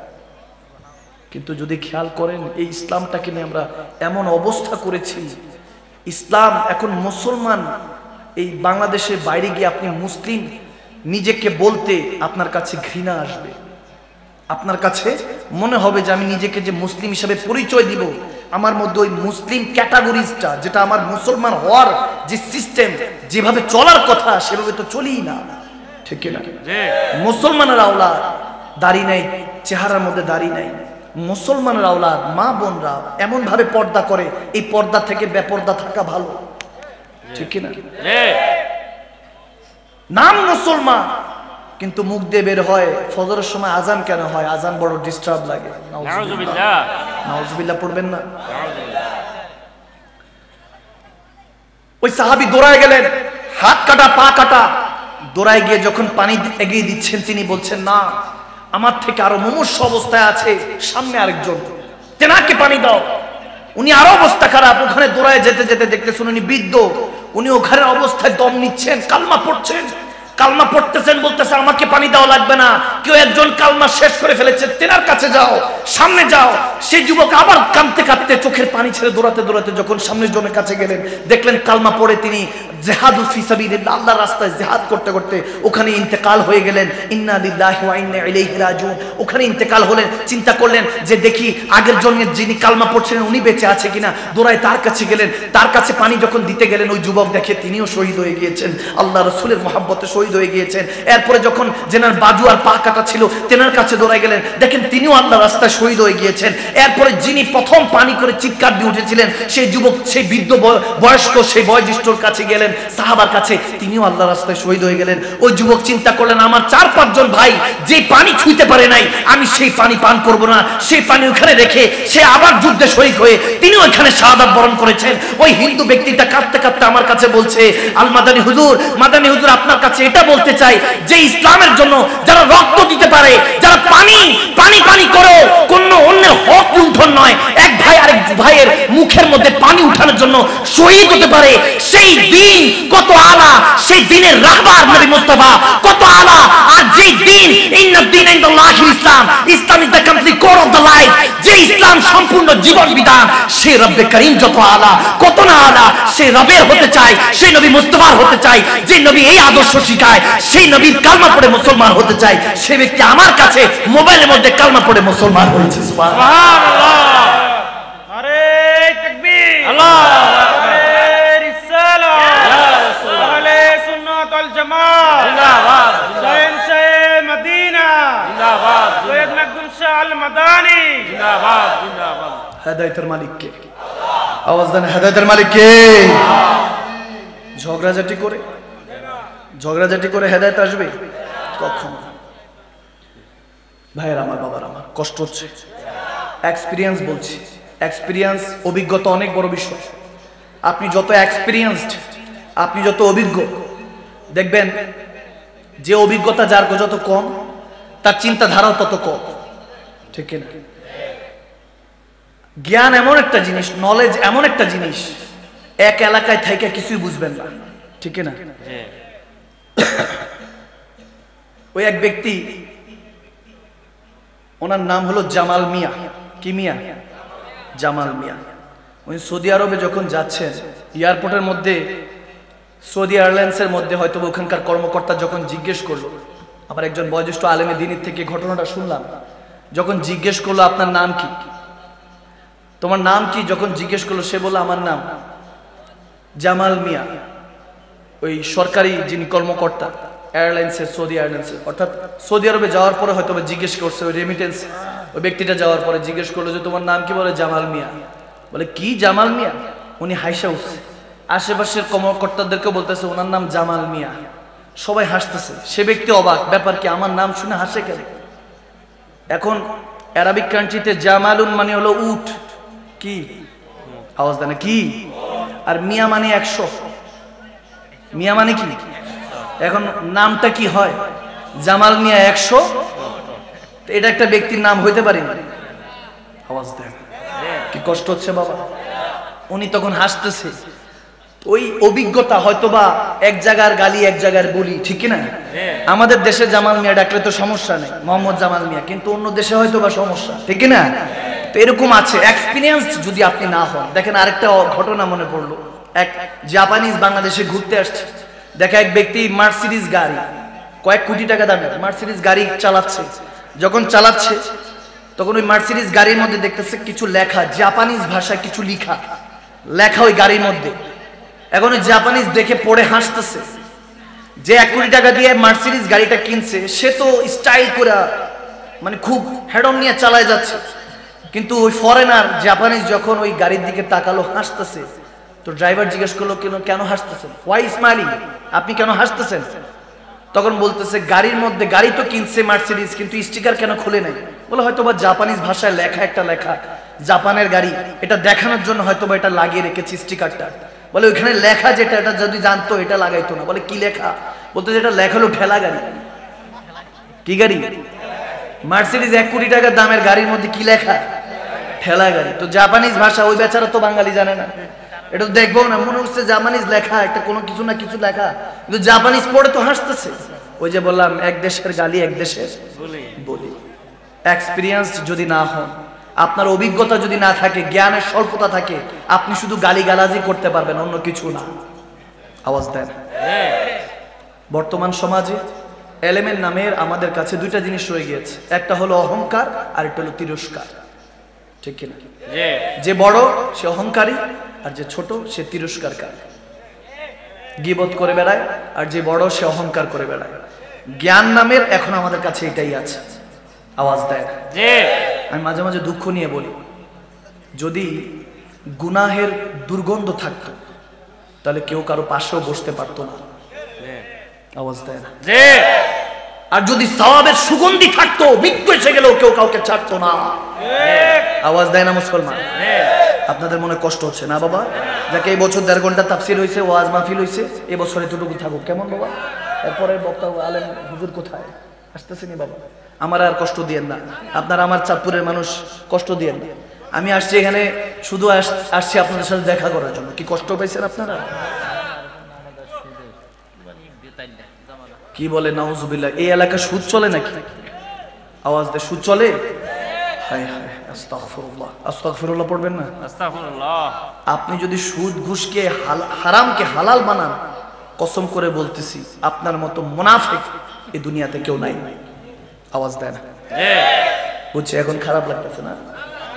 কিন্তু যদি খেয়াল করেন, এই ইসলামটাকে নিয়ে আমরা এমন অবস্থা করেছি, ইসলাম এখন মুসলমান, এই বাংলাদেশের বাইরে গিয়ে আপনি মুসলিম নিজেকে বলতে আপনার কাছে ঘৃণা আসবে। আপনার কাছে মনে হবে যে আমি নিজেকে যে মুসলিম হিসাবে পরিচয় দিব, আমার মধ্যে ওই মুসলিম ক্যাটাগরিজটা, যেটা আমার মুসলমান হওয়ার যে সিস্টেম, যেভাবে চলার কথা সেভাবে তো চলিই না। ঠিক না? মুসলমানের আওলাদ, দাড়ি নাই, চেহারার মধ্যে দাড়ি নাই, মুসলমানের আওলাদ মা বোনরা এমন ভাবে পর্দা করে, এই পর্দা থেকে বেপর্দা থাকা ভালো, ঠিক কি না? নাম মুসলমান কিন্তু মুখ দিয়ে বের হয় ফজরের সময় আজান কেন হয়? আজান বড় ডিস্টার্ব লাগে। নাউজুবিল্লাহ, নাউজুবিল্লাহ পড়বেন না। ওই সাহাবী দৌড়ায় গেলেন, হাত কাটা পা কাটা, দৌড়ায় গিয়ে যখন পানি এগিয়ে দিচ্ছেন তিনি বলছেন না, আমার থেকে আরো মুমূর্ষু অবস্থায় আছে সামনে আরেকজন, তেনাকে পানি দাও। উনি আরো অবস্থা খারাপ, ওখানে দৌড়ায় যেতে যেতে দেখতেছেন উনি বৃদ্ধ, উনি ওখানে অবস্থায় দম নিচ্ছেন, কালমা পড়ছেন, কালমা পড়তেছেন, বলতেছে আমাকে পানি দেওয়া লাগবে না, কেউ একজন কালমা শেষ করে ফেলেছে, তেনার কাছে যাও, সামনে যাও। সেই যুবক আবার কাঁদতে কাঁদতে চোখের পানি ছেড়ে দৌড়াতে দৌড়াতে যখন সামনের জনের কাছে গেলেন, দেখলেন কালমা পড়ে তিনি জিহাদু ফি সাবিলিল্লাহ, আল্লাহর রাস্তায় জিহাদ করতে করতে ওখানে ইন্তেকাল হয়ে গেলেন। ইন্না লিল্লাহি ওয়া ইন্না ইলাইহি রাজিউন, ওখানে ইন্তেকাল হলেন। চিন্তা করলেন যে দেখি আগের জনের যিনি কালমা পড়ছিলেন উনি বেঁচে আছে কিনা, দৌড়ায় তার কাছে গেলেন, তার কাছে পানি যখন দিতে গেলেন ওই যুবক দেখে তিনিও শহীদ হয়ে গিয়েছেন, আল্লাহ রাসূলের মহব্বতে শহীদ হয়ে গিয়েছেন। এরপরে যখন যেনার বাজু আর পা কাটা ছিল তেনার কাছে দৌড়ায় গেলেন, দেখেন তিনিও আল্লাহর রাস্তায় শহীদ হয়ে গিয়েছেন। এরপরে যিনি প্রথম পানি করে চিৎকার দিয়ে উঠেছিলেন সেই যুবক, সেই বৃদ্ধ বয়স্ক, সেই বয়োজ্যেষ্ঠর কাছে গেলেন, সাহাবার কাছে, তিনিও আল্লাহর রাস্তায় শহীদ হয়ে গেলেন। ওই যুবক চিন্তা করলেন আমার 4-5 জন ভাই যে পানি ছুঁইতে পারে নাই, আমি সেই পানি পান করব না। সেই পানি ওখানে রেখে সে আবার যুদ্ধে শহীদ হয়ে তিনি ওখানে শাহাদাত বরণ করেছেন। ওই হিন্দু ব্যক্তিটা কাঁদতে কাঁদতে আমার কাছে বলছে, আল মাদানী হুজুর, মাদানী হুজুর আপনার কাছে এটা বলতে চাই যে ইসলামের জন্য যারা রক্ত দিতে পারে, যারা পানি পানি পানি করো, কোন অন্যের হক লুণ্ঠন নয়, এক ভাই আরেক ভাইয়ের মুখের মধ্যে পানি উঠানোর জন্য শহীদ হতে পারে, সেই দিন কত আলা, সেই দিনের রাহবার নবী মুস্তাফা কত আলা। আর যে দিন ইন্নাদ দীন ইনদাল্লাহিল ইসলাম, Islam is the complete core of the life, যে ইসলাম সম্পূর্ণ জীবন বিধান, সেই রব্বে করিম যত আলা, কত না আলা। সেই রবের হতে চাই, সেই নবী মুস্তাফার হতে চাই, যে নবী এই আদর্শ শিখায়, সেই নবীর কালমা পড়ে মুসলমান হতে চাই। সে ব্যক্তি আমার কাছে মোবাইলের মধ্যে কালমা পড়ে মুসলমান হয়েছে। সুবহানাল্লাহ, নারে তাকবীর, আল্লাহু আকবার, রিসালাহ, আহলে সুন্নাত ওয়াল জামাত জিন্দাবাদ, শাহেনশাহ মদিনা জিন্দাবাদ, সৈয়দ নকদুম শাহ আল মাদানী জিন্দাবাদ, জিন্দাবাদ। হেদায়েতের মালিক কে? আওয়াজ দেন, হেদায়েতের মালিক কে? ঝগড়াঝাটি করে, ঝগড়াঝাটি করে হেদায়েত আসবে কখনো? ভাইয়ের আমার, বাবার আমার, কষ্ট হচ্ছে, এক্সপিরিয়েন্স বলছি, এক্সপিরিয়েন্স, অভিজ্ঞতা অনেক বড় বিষয়। আপনি যত এক্সপিরিয়েন্সড, আপনি যত অভিজ্ঞ, দেখবেন যে অভিজ্ঞতা যার যত কম তার চিন্তাধারাও তত কম, ঠিক না? জ্ঞান এমন একটা জিনিস, নলেজ এমন একটা জিনিস, এক এলাকায় থাইকা কিছুই বুঝবেন না, ঠিক না? ওই এক ব্যক্তি, ওনার নাম হলো জামাল মিয়া। কি মিয়া? জামাল মিয়া। উনি সৌদি আরবে যখন যাচ্ছেন, এয়ারপোর্টের মধ্যে, সৌদি এয়ারলাইন্সের মধ্যে হয়তো ওখানকার কর্মকর্তা যখন জিজ্ঞেস করলো, আমার একজন বয়োজ্যেষ্ঠ আলেমে দ্বীনের থেকে ঘটনাটা শুনলাম, যখন জিজ্ঞেস করলো আপনার নাম কি, তোমার নাম কি, যখন জিজ্ঞেস করলো সে বলল আমার নাম জামাল মিয়া। ওই সরকারি যিনি কর্মকর্তা এয়ারলাইন্সের, সৌদি এয়ারলাইন্সের, অর্থাৎ সৌদি আরবে যাওয়ার পরে হয়তো জিজ্ঞেস করছে, ওই রেমিটেন্স ওই ব্যক্তিটা যাওয়ার পরে জিজ্ঞেস করলো যে তোমার নাম কি, বলে জামাল মিয়া। বলে কি জামাল মিয়া? উনি হাইসা উঠছে, আশেপাশের কর্মকর্তাদেরকে বলতেছে ওনার নাম জামাল মিয়া, সবাই হাসতেছে, সে ব্যক্তি অবাক, ব্যাপার কি, আমার নাম শুনে হাসে কেন? এখন আরবিক কান্ট্রিতে জামালুন মানে হলো উট, কি আওয়াজ দেন, কি? আর মিয়া মানে 100, মিয়া মানে কি? এখন নামটা কি হয়? জামাল মিয়া 100, এটা একটা ব্যক্তির নাম হইতে পারে না। আওয়াজ দেন, কি কষ্ট হচ্ছে বাবা? উনি তখন হাসতেছে। ওই অভিজ্ঞতা হয়তোবা এক জায়গার গালি এক জায়গার বলি, ঠিক না? আমাদের দেশে জামাল মিয়া ডাকলে তো সমস্যা নেই, মোহাম্মদ জামাল মিয়া, কিন্তু অন্য দেশে হয়তোবা সমস্যা, ঠিক না? তো এরকম আছে। এক্সপিরিয়েন্স যদি আপনি না হন, দেখেন আরেকটা ঘটনা মনে পড়লো, এক জাপানিজ বাংলাদেশে ঘুরতে আসছে, দেখা এক ব্যক্তি মার্সিডিজ গাড়ি, কয়েক কোটি টাকা দামের মার্সিডিজ গাড়ি চালাচ্ছে। যখন চালাচ্ছে তখন ওই মার্সিডিজ গাড়ির মধ্যে দেখতেছে কিছু লেখা, জাপানিজ ভাষায় কিছু লেখা ওই গাড়ির মধ্যে। এখন ওই জাপানিজ দেখে পড়ে হাসতেছে। যে 1 কোটি টাকা দিয়ে মার্সিডিজ গাড়িটা কিনছে সে তো স্টাইল করে, মানে খুব হেডম নিয়ে চালায় যাচ্ছে। কিন্তু ওই ফরেনার জাপানিজ যখন ওই গাড়ির দিকে তাকালো হাসতেছে, তো ড্রাইভার জিজ্ঞেস করলো কেন হাসতেছেন, হোয়াই স্মাইলিং, আপনি কেন হাসতেছেন? তখন বলতেছে গাড়ির মধ্যে, গাড়ি তো কিনছে মার্সিডিজ, কিন্তু স্টিকার কেন খুলে নাই? বলে হয়তো বা জাপানিজ ভাষায় লেখা একটা লেখা, জাপানের গাড়ি, এটা দেখানোর জন্য হয়তো বা এটা লাগিয়ে রেখেছি স্টিকারটা। বলে ওইখানে লেখা যেটা, এটা যদি জানতো এটা লাগাইতো না। বলে কি লেখা? বলতে যেটা লেখা হলো ঠেলা গাড়ি। কি গাড়ি? মার্সিডিজ 1 কোটি টাকার দামের গাড়ির মধ্যে কি লেখা? ঠেলা গাড়ি। তো জাপানিজ ভাষা, ওই বেচারা তো বাঙালি জানে না, এটা তো দেখবো না, মনে হচ্ছে জাপানিজ লেখা একটা, কোনো কিছু না কিছু লেখা, কিন্তু জাপানিজ পড়ে তো হাসতেছে। ওই যে বললাম, এক দেশের গালি এক দেশের বলি। এক্সপিরিয়েন্স যদি না হন, আপনার অভিজ্ঞতা যদি না থাকে, জ্ঞানের স্বল্পতা থাকে, আপনি শুধু গালিগালাজি করতে পারবেন, অন্য কিছু না। আওয়াজ দেন। বর্তমান সমাজে এলেমের নামের আমাদের কাছে দুইটা জিনিস রয়ে গিয়েছে, একটা হলো অহংকার আর একটা হলো তিরস্কার, ঠিক কিনা? যে বড় সে অহংকারী, আর যে ছোট সে তিরস্কারকারী, গীবত করে বেড়ায়, আর যে বড় সে অহংকার করে বেড়ায়। জ্ঞান নামের এখন আমাদের কাছে এটাই আছে। আওয়াজ দেয়। আমি মাঝে মাঝে দুঃখ নিয়ে বলি, যদি গুনাহের দুর্গন্ধ থাকতো তাহলে কেউ কারো পাশেও বসতে পারতো না। আওয়াজ দেয় না। আর যদি সওয়াবের সুগন্ধি থাকতো, মৃত্যু এসে গেলেও কেউ কাউকে ছাড়তো না। আওয়াজ দেয় না মুসলমান? আপনাদের মনে কষ্ট হচ্ছে না বাবা? যাকে এই বছর 1.5 ঘন্টা তাফসীর হয়েছে, ওয়াজ মাহফিল হয়েছে, এই বছর এতটুকু থাকুক, কেমন বাবা? এরপরের বক্তা আলেম হুজুর কোথায়? আসতেছেনি বাবা? আমার আর কষ্ট দিয়েন না, আপনারা আমার চাঁদপুরের মানুষ, কষ্ট দিয়েন না। আমি আসছি এখানে শুধু আসছি আপনাদের সাথে দেখা করার জন্য। কি কষ্ট পেয়েছেন আপনারা? কি বলে নাউজুবিল্লাহ? এই এলাকা সুদ চলে নাকি? আওয়াজ দে, সুদ চলে? হায় হায়, আস্তাগফিরুল্লাহ, আস্তাগফিরুল্লাহ পড়বেন না? আস্তাগফিরুল্লাহ। আপনি যদি সুদ ঘুষকে হারামকে হালাল বানান, কসম করে বলতেছি আপনার মতো মুনাফিক এই দুনিয়াতে কেউ নাই। আওয়াজ দেয় না? বুঝছে? এখন খারাপ লাগতেছে না?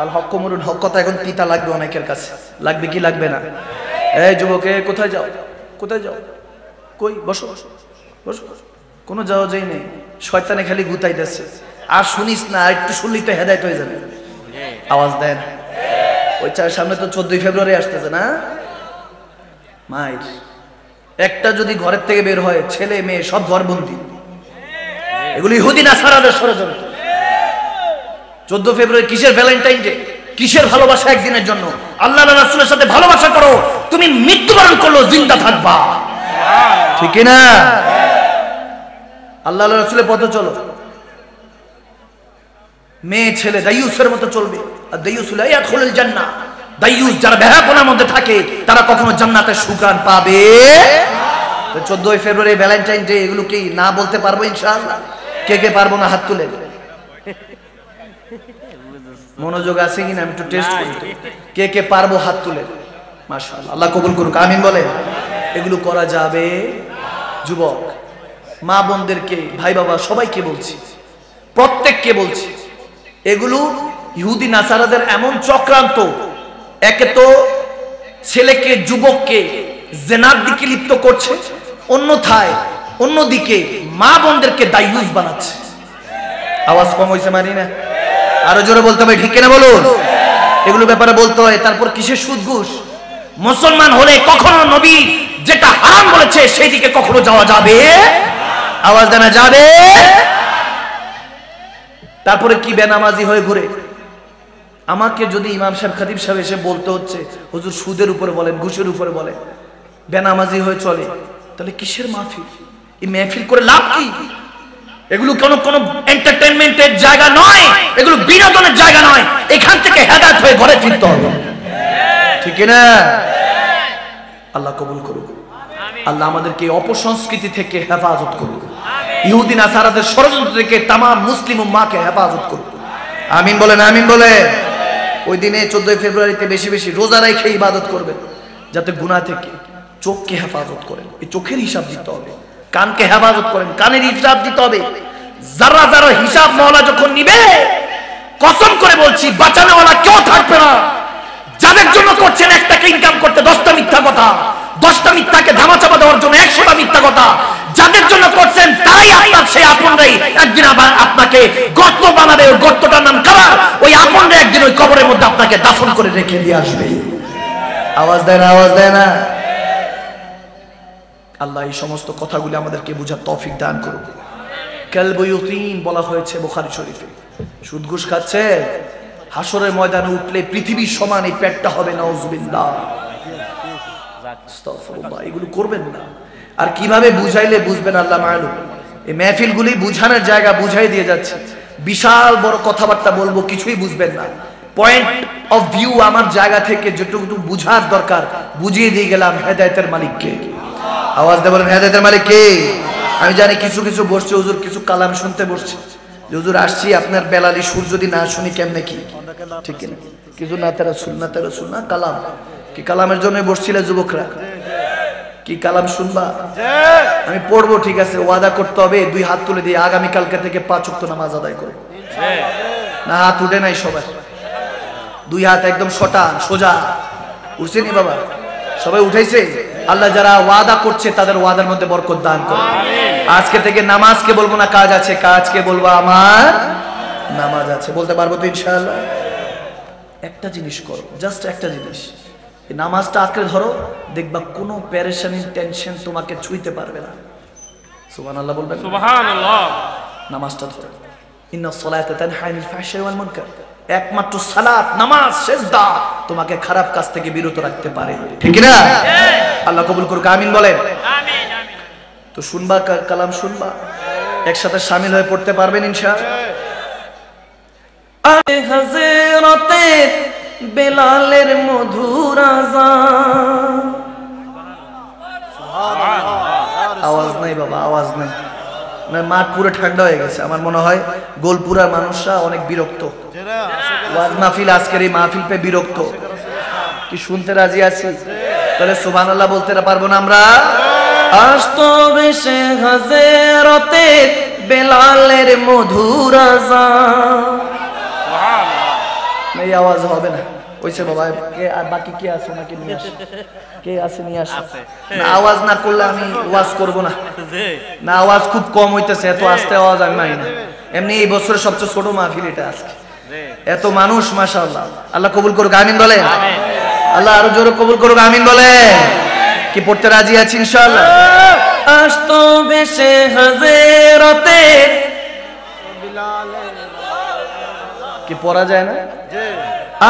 আল হক কুমরুল হক কথা এখন তিতা লাগবে অনেকের কাছে। লাগবে কি লাগবে না? এই যুবকে, কোথায় যাও? কোথায় যাও? কই? বসো বসো বসো। কোনো যাওয়া যাই নেই, শয়তানে খালি গুতাইতেছে। আর শুনিস না, একটু শুনলেই তো হেদায়েত হয়ে যাবে। আওয়াজ দেন। ওই সামনে তো 14 ফেব্রুয়ারি আসতেছে না? মাইর একটা যদি ঘরের থেকে বের হয়, ছেলে মেয়ে সব ঘরবন্দি। এগুলো ইহুদি নাসারাদের ষড়যন্ত্র। 14 ফেব্রুয়ারি কিসের ভ্যালেন্টাইন ডে? কিসের ভালোবাসা? একদিনের জন্য। আল্লাহ রাসূলের সাথে ভালোবাসা করো, তুমি মৃত্যুবরণ করলো জিন্দা থাকবা, ঠিক না? আল্লাহ রাসূলের পথে চলো। মেয়ে ছেলে দাইয়ুসের মতো চলবে। আর দাইয়ুস লা ইয়াদখুলুল জান্নাহ, দাইয়ুস যারা বেহাপনার মধ্যে থাকে তারা কখনো জান্নাতের সুঘ্রাণ পাবে। 14 ফেব্রুয়ারি ভ্যালেন্টাইন ডে, এগুলো কি না বলতে পারবো ইনশাআল্লাহ? কে কে পারবো না হাত তুলে? মনোযোগ আছে কিনা আমি একটু টেস্ট করি। কে কে পারবো হাত তুলে? মাশাআল্লাহ, আল্লাহ কবুল করুক, আমিন বলে। এগুলো করা যাবে? যুবক মা বোনদেরকে, ভাই বাবা সবাইকে বলছি, প্রত্যেককে বলছি, এগুলো ইহুদি নাসারাদের এমন চক্রান্ত। একে তো ছেলেকে, যুবককে জেনার দিকে লিপ্ত করছে, অন্যদিকে মা বোনদেরকে দাইয়ুস বানাচ্ছে। আওয়াজ কম হয়েছে মানি না? আরো জোরে বলতে হবে, ঠিক কিনা বলুন? এগুলো ব্যাপারে বলতে হয়। তারপর কিসের সুদ ঘুষ? মুসলমান হলে কখনো নবী যেটা হারাম বলেছে সেই দিকে কখনো যাওয়া যাবে? আওয়াজ দেনা যাবে? তারপরে কি বেনামাজি হয়ে ঘুরে? আমাকে যদি ইমাম সাহেব, খতিব সাহেব এসে বলতে হচ্ছে, হুজুর সুদের উপরে বলেন, ঘুষের উপরে বলেন, বেনামাজি হয়ে চলে, তাহলে কিসের মাহফিল? এই মাহফিল করে লাভ কি? এগুলো কোনো এন্টারটেইনমেন্টের জায়গা নয়, এগুলো বিনোদনের জায়গা নয়। এখান থেকে হেদায়েত হয়ে ঘরে ফিরতে হবে, ঠিক না? আল্লাহ কবুল করুক। আল্লাহ আমাদেরকে অপসংস্কৃতি থেকে হেফাজত করুক, ইহুদি নাসারাদের ষড়যন্ত্র থেকে তাম মুসলিম উম্মাহকে হেফাজত করুক। আমিন বলেন, আমিন বলেন। ওই দিনে 14 ফেব্রুয়ারিতে বেশি বেশি রোজা রেখে ইবাদত করবেন, যাতে গুনাহ থেকে চোখকে হেফাজত করেন। এই চোখের হিসাব দিতে হবে। কানকে হেফাজত করেন, কানের হিসাব দিতে হবে। যারা যারা হিসাব মাওলা যখন নিবে, কসম করে বলছি বাঁচানোওয়ালা কেউ থাকবে না। যাদের জন্য করছেন 1 টাকা ইনকাম করতে 10টা মিথ্যা কথা, 10টা মিথ্যাকে ধামাচাপা দেওয়ার জন্য 100টা মিথ্যা কথা, যাদের জন্য করছেন তারাই আপনার সেই আপনরাই একদিন আবার আপনাকে গর্ত বানাবে। ওই গর্তটার নাম কবর। ওই আপনরা একদিন ওই কবরে আপনাকে দাফন করে রেখে দিয়ে আসবে। আওয়াজ দেয় না, আওয়াজ দেয় না। আল্লাহ এই সমস্ত কথাগুলি আমাদেরকে বুঝার তৌফিক দান করুন। কালবু ইয়তীম বলা হয়েছে বুখারী শরীফে। সুদ ঘুষ খাচ্ছে, হাসরের ময়দানে উঠলে পৃথিবীর সমান এই পেটটা হবে, নাউজুবিল্লাহ। আস্তাগফিরুল্লাহ, এগুলো করবেন না। আর কিভাবে বুঝাইলে বুঝবেন আল্লাহ মালুম। এই মেহফিলগুলি বুঝানোর জায়গা, বুঝাই দিয়ে যাচ্ছে। বিশাল বড় কথাবার্তা বলবো, কিছুই বুঝবেন না। পয়েন্ট অফ ভিউ আমার জায়গা থেকে যেটুকু বুঝার দরকার বুঝিয়ে দিয়ে গেলাম। হেদায়েতের মালিককে আওয়াজ দিয়ে বলেন, হেদায়েতের মালিক কে? আমি জানি কিছু কিছু বসছে হুজুর, কিছু কালাম শুনতে বসছে। হুজুর আসছি, আপনার বেলালি সুর যদি না শুনি কেমনে কি, ঠিক না? কিছু না তেরা শুন না কালাম কি, কালামের জন্য বসছিলে যুবকরা? কি কালাম শুনবা? আমি পড়বো, ঠিক আছে, ওয়াদা করতে হবে 2 হাত তুলে দিয়ে আগামী কালকে থেকে 5 ওয়াক্ত নামাজ আদায় করবো। না হাত উঠে নাই সবাই, 2 হাত একদম সোজা উঠছে নি বাবা? সবাই উঠাইছে? আল্লাহ যারা ওয়াদা করছে তাদের ওয়াদার মধ্যে বরকত দান করে। আজকে থেকে নামাজকে বলবো না কাজ আছে, কাজকে বলবো আমার নামাজ আছে। বলতে পারবো তো ইনশাআল্লাহ? একটা জিনিস করো, জাস্ট একটা জিনিস, এই নামাজটা আঁকড়ে ধরো, দেখবা কোনো পেরেশানি টেনশন তোমাকে ছুঁইতে পারবে না। সুবহানাল্লাহ বলবেন? সুবহানাল্লাহ। নামাজটা ধরো। ইন্নাস সালাতা তানহা আনিল ফাহশাই ওয়াল মুনকার। একমাত্র সালাত, নামাজ, সিজদা তোমাকে খারাপ কাজ থেকে বিরত রাখতে পারে, ঠিক না? আল্লাহ কবুল করুক, আমিন বলেন। আমিন আমিন। তো শুনবা, কালাম শুনবা, একসাথে শামিল হয়ে পড়তে পারবেন ইনশাআল্লাহ। হযরতে বেলালের মধুর আযান। আওয়াজ নাই বাবা, আওয়াজ নাই। না, মাঠ পুরো ঠান্ডা হয়ে গেছে। আমার মনে হয় গোলপুরার মানুষরা অনেক বিরক্ত। ওয়াজ মাহফিল, আজকের এই মাহফিল পে বিরক্ত। কি শুনতে রাজি আছি? তাহলে সুবহানাল্লাহ বলতে পারবো না আমরা? আসতো বেশে হযরতে বেলালের মধুর আযান। এই আওয়াজ হবে না, ওইসে বাবা। কে আর বাকি কে আছে নাকি নিয়ে আসে? কে আছে নিয়ে আসে? না, আওয়াজ না করলে আমি ওয়াজ করব না। না, আওয়াজ খুব কম হইতেছে, এত আস্তে আওয়াজ আমি মানি না। এমনি এই বছরের সবচেয়ে ছোট মাহফিল এটা আজকে। এত মানুষ, মাশাআল্লাহ। আল্লাহ কবুল করুক, আমিন বলেন। আল্লাহ আরো জোরে কবুল করুক, আমিন বলেন। কি পড়তে রাজি আছি ইনশাআল্লাহ? আসতো বেশে হযরতে কি পড়া যায় না?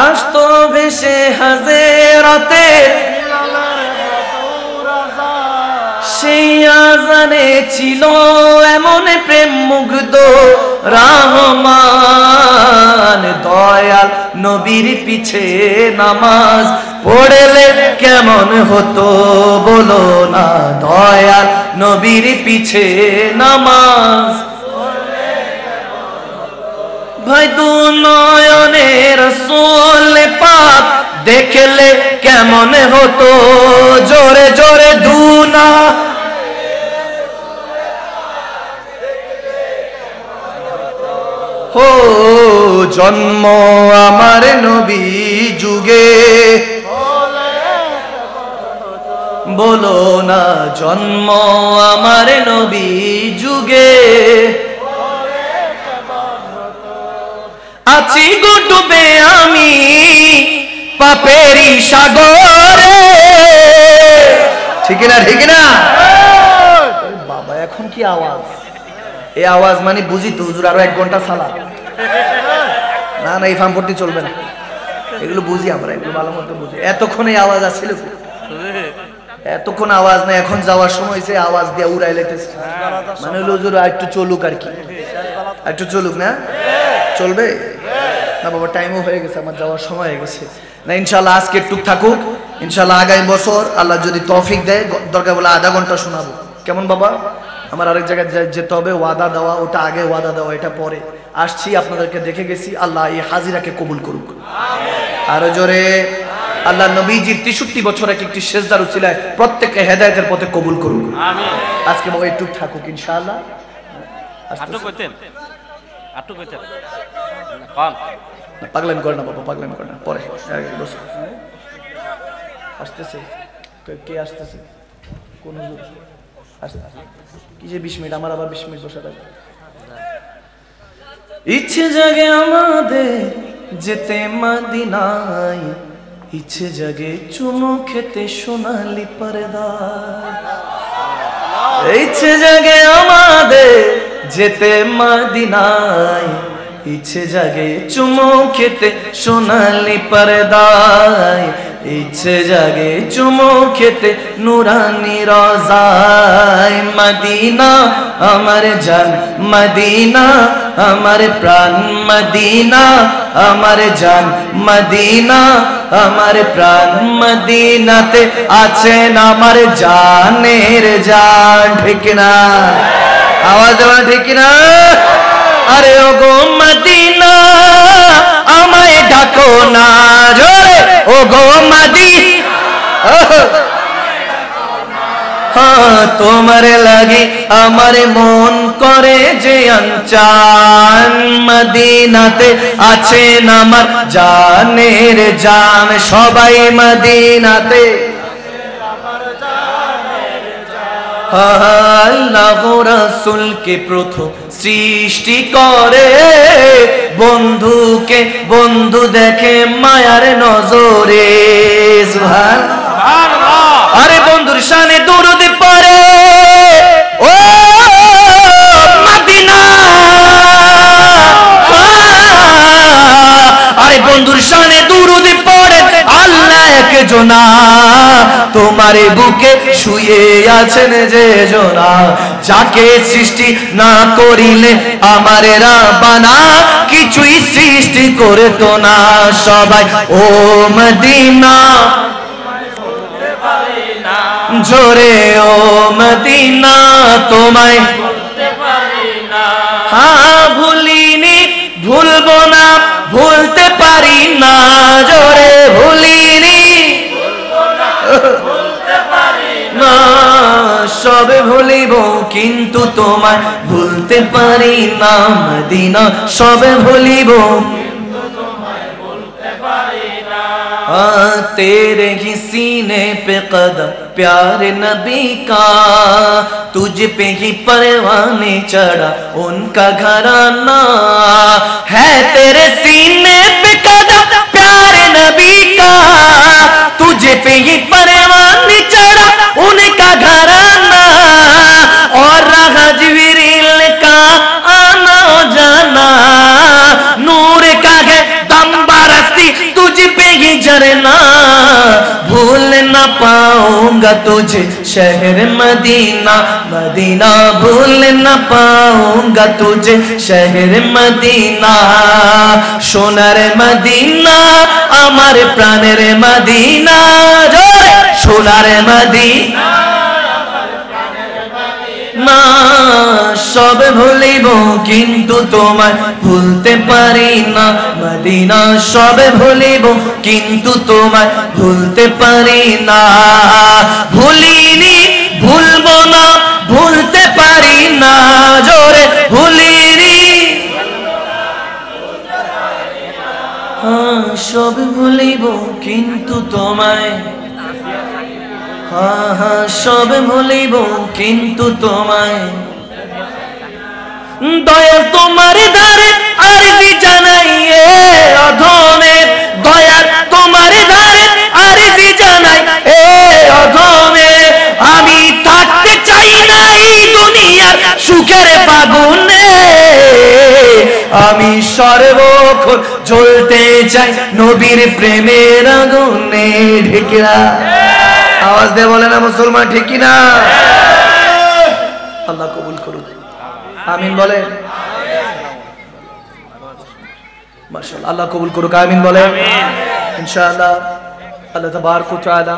আসতো বেশে হযরতে সেই আযানে ছিল এমন প্রেম মুগ্ধ রহমান। দয়াল নবীর পিছে নামাজ পড়লে কেমন হতো বলো না? দয়াল নবীর পিছে নামাজ ভাই দু নয়নে রাসূল পাক দেখলে কেমন হতো, জোরে জোরে দুনা হো। জন্ম আমার নবী যুগে বলো না, জন্ম আমার নবী যুগে আছি গো ডুবে আমি পাপেরই সাগরে, ঠিক না? ঠিক না বাবা? এখন কি আওয়াজ? এই আওয়াজ মানে বুঝি তো হুজুর আরো 1 ঘন্টা সালাত। না না, এই ফার্মপট্টি চলবে না, এগুলো বুঝি আমরা, এগুলো ভালো মতো বুঝি। এতক্ষণ এই আওয়াজ আসছিল, এতক্ষণ আওয়াজ নাই। এখন যাওয়ার সময় হয়েছে, আওয়াজ দিয়ে উড়াই লেতেছে। মানে হলো হুজুর একটু চলুক আর কি, একটু চলুক। না চলবে না বাবা, টাইমও হয়ে গেছে, আমার যাওয়ার সময় হয়ে গেছে। না ইনশাআল্লাহ আজকে একটু থাকুক, ইনশাআল্লাহ আগামী বছর আল্লাহ যদি তৌফিক দেয় দরকার বলে আধা ঘন্টা শোনাবো। কেমন বাবা? আমার আরেক জায়গায় যেতে হবে, ওয়াদা দেওয়া, ওটা আগে ওয়াদা দেওয়া, এটা পরে। আসছি, আপনাদেরকে দেখে গেছি। আল্লাহ এই হাজিরাকে কবুল করুক। আরো জোরে আল্লাহ নবীজির 63 বছর একটি সেজদার উসিলায় প্রত্যেককে হেদায়েতের পথে কবুল করুক। আমিন। আজকে বাবা একটু থাকুক ইনশাআল্লাহ। পাগলামি করে না বাবা, পাগলামি করে না, পরে আসতেছে। কে আসতেছে? কোন কি যে 20 মিনিট, আমার আবার 20 মিনিট বসে থাকবে। ইচ্ছে জাগে আমাদের যেতে মদিনায়, ইচ্ছে জাগে চুমু খেতে সোনালি পর্দা। ইচ্ছে জাগে আমাদের যেতে মদিনায়, ইচ্ছে জাগে চুমু খেতে সোনালি পর্দায়। ইচ্ছে জাগে চুমু খেতে নুরানি রোজায়। মদিনা আমার জান, মদিনা আমার প্রাণ, মদিনা আমার জান, মদিনা আমার প্রাণ। মদিনাতে আছেন আমার জানের জান। ঠিক না? আওয়াজ দেওয়া ঠিক না? আরে ও গো মদিনা আমায় ডাকো না জোরে, ও গো মদিনা। হ্যাঁ তোমার লাগে আমার মন করে যে আনচান। মদিনাতে আছেন আমার জানের জান। সবাই মদিনাতে। আল্লাহ রাসূলকে প্রথম সৃষ্টি করে, বন্ধুকে বন্ধু দেখে মায়ার নজরে। সুবহানাল্লাহ। আরে বন্ধুর শানে দুরূদ পড়ে ও মদিনা। আরে বন্ধুর শানে দুরূদ পড়ে আল্লাহ একজনা। তোমারে বুকে শুয়ে আছেন যে জনা, যাকে সৃষ্টি না করিলে আমারে রাব্বানা কিছুই সৃষ্টি করতো না। সবাই ও মদিনা জোরে, ও মদিনা তোমায় হ্যাঁ ভুলিনি, ভুলবো না, ভুলতে পারি না। জোরে ভুলিনি না, সবে ভুলিব কিন্তু তোমায় ভুলতে পারি না। মদিনা সবে ভুলিব तेरे ही सीने पे कदम प्यारे नबी का, तुझ पे ही परवाने चढ़ा उनका घराना है। तेरे सीने पे कदम प्यारे नबी का, तुझ पे ही परवाने चढ़ा उनका घराना। और रहा जिब्रील का आना जाना, नूर का है दम बरसती तुझ पे ही झरना। भूल न पाऊंगा तुझे शहर मदीना, मदीना भूल न पाऊंगा तुझे शहर मदीना। सोनार मदीना আমার প্রাণের মদিনা, জোরে সোনার মদিনা না। সব ভুলিব কিন্তু তোমায় ভুলতে পারি না। মদিনা সব ভুলিব কিন্তু তোমায় ভুলতে পারি না। ভুলিনি, ভুলবো না, ভুলতে পারি না। জোরে ভুলিনি, হ্যাঁ সব ভুলিব কিন্তু তোমায়, হ্যাঁ হ্যাঁ সব ভুলিব কিন্তু তোমায়। দয়া তোমার ধারে আরজি জানাইয়ে অধমে, দয়া তোমার ধারে আরজি জানাই এ অধমে। আমি থাকতে চাই না এই দুনিয়ার সুখের ফাগুনে, আমি সর্বক্ষণ জ্বলতে চাই নবীর প্রেমের আগুনে। ঠিক না? আওয়াজ দিয়ে বলে না মুসলমান, ঠিক কি না? আল্লাহ কবুল করুন, আমিন বলেন। মাশাআল্লাহ, আল্লাহ কবুল করুক, আমিন বলেন। ইনশাআল্লাহ আল্লাহ তাবারক ওয়া তাআলা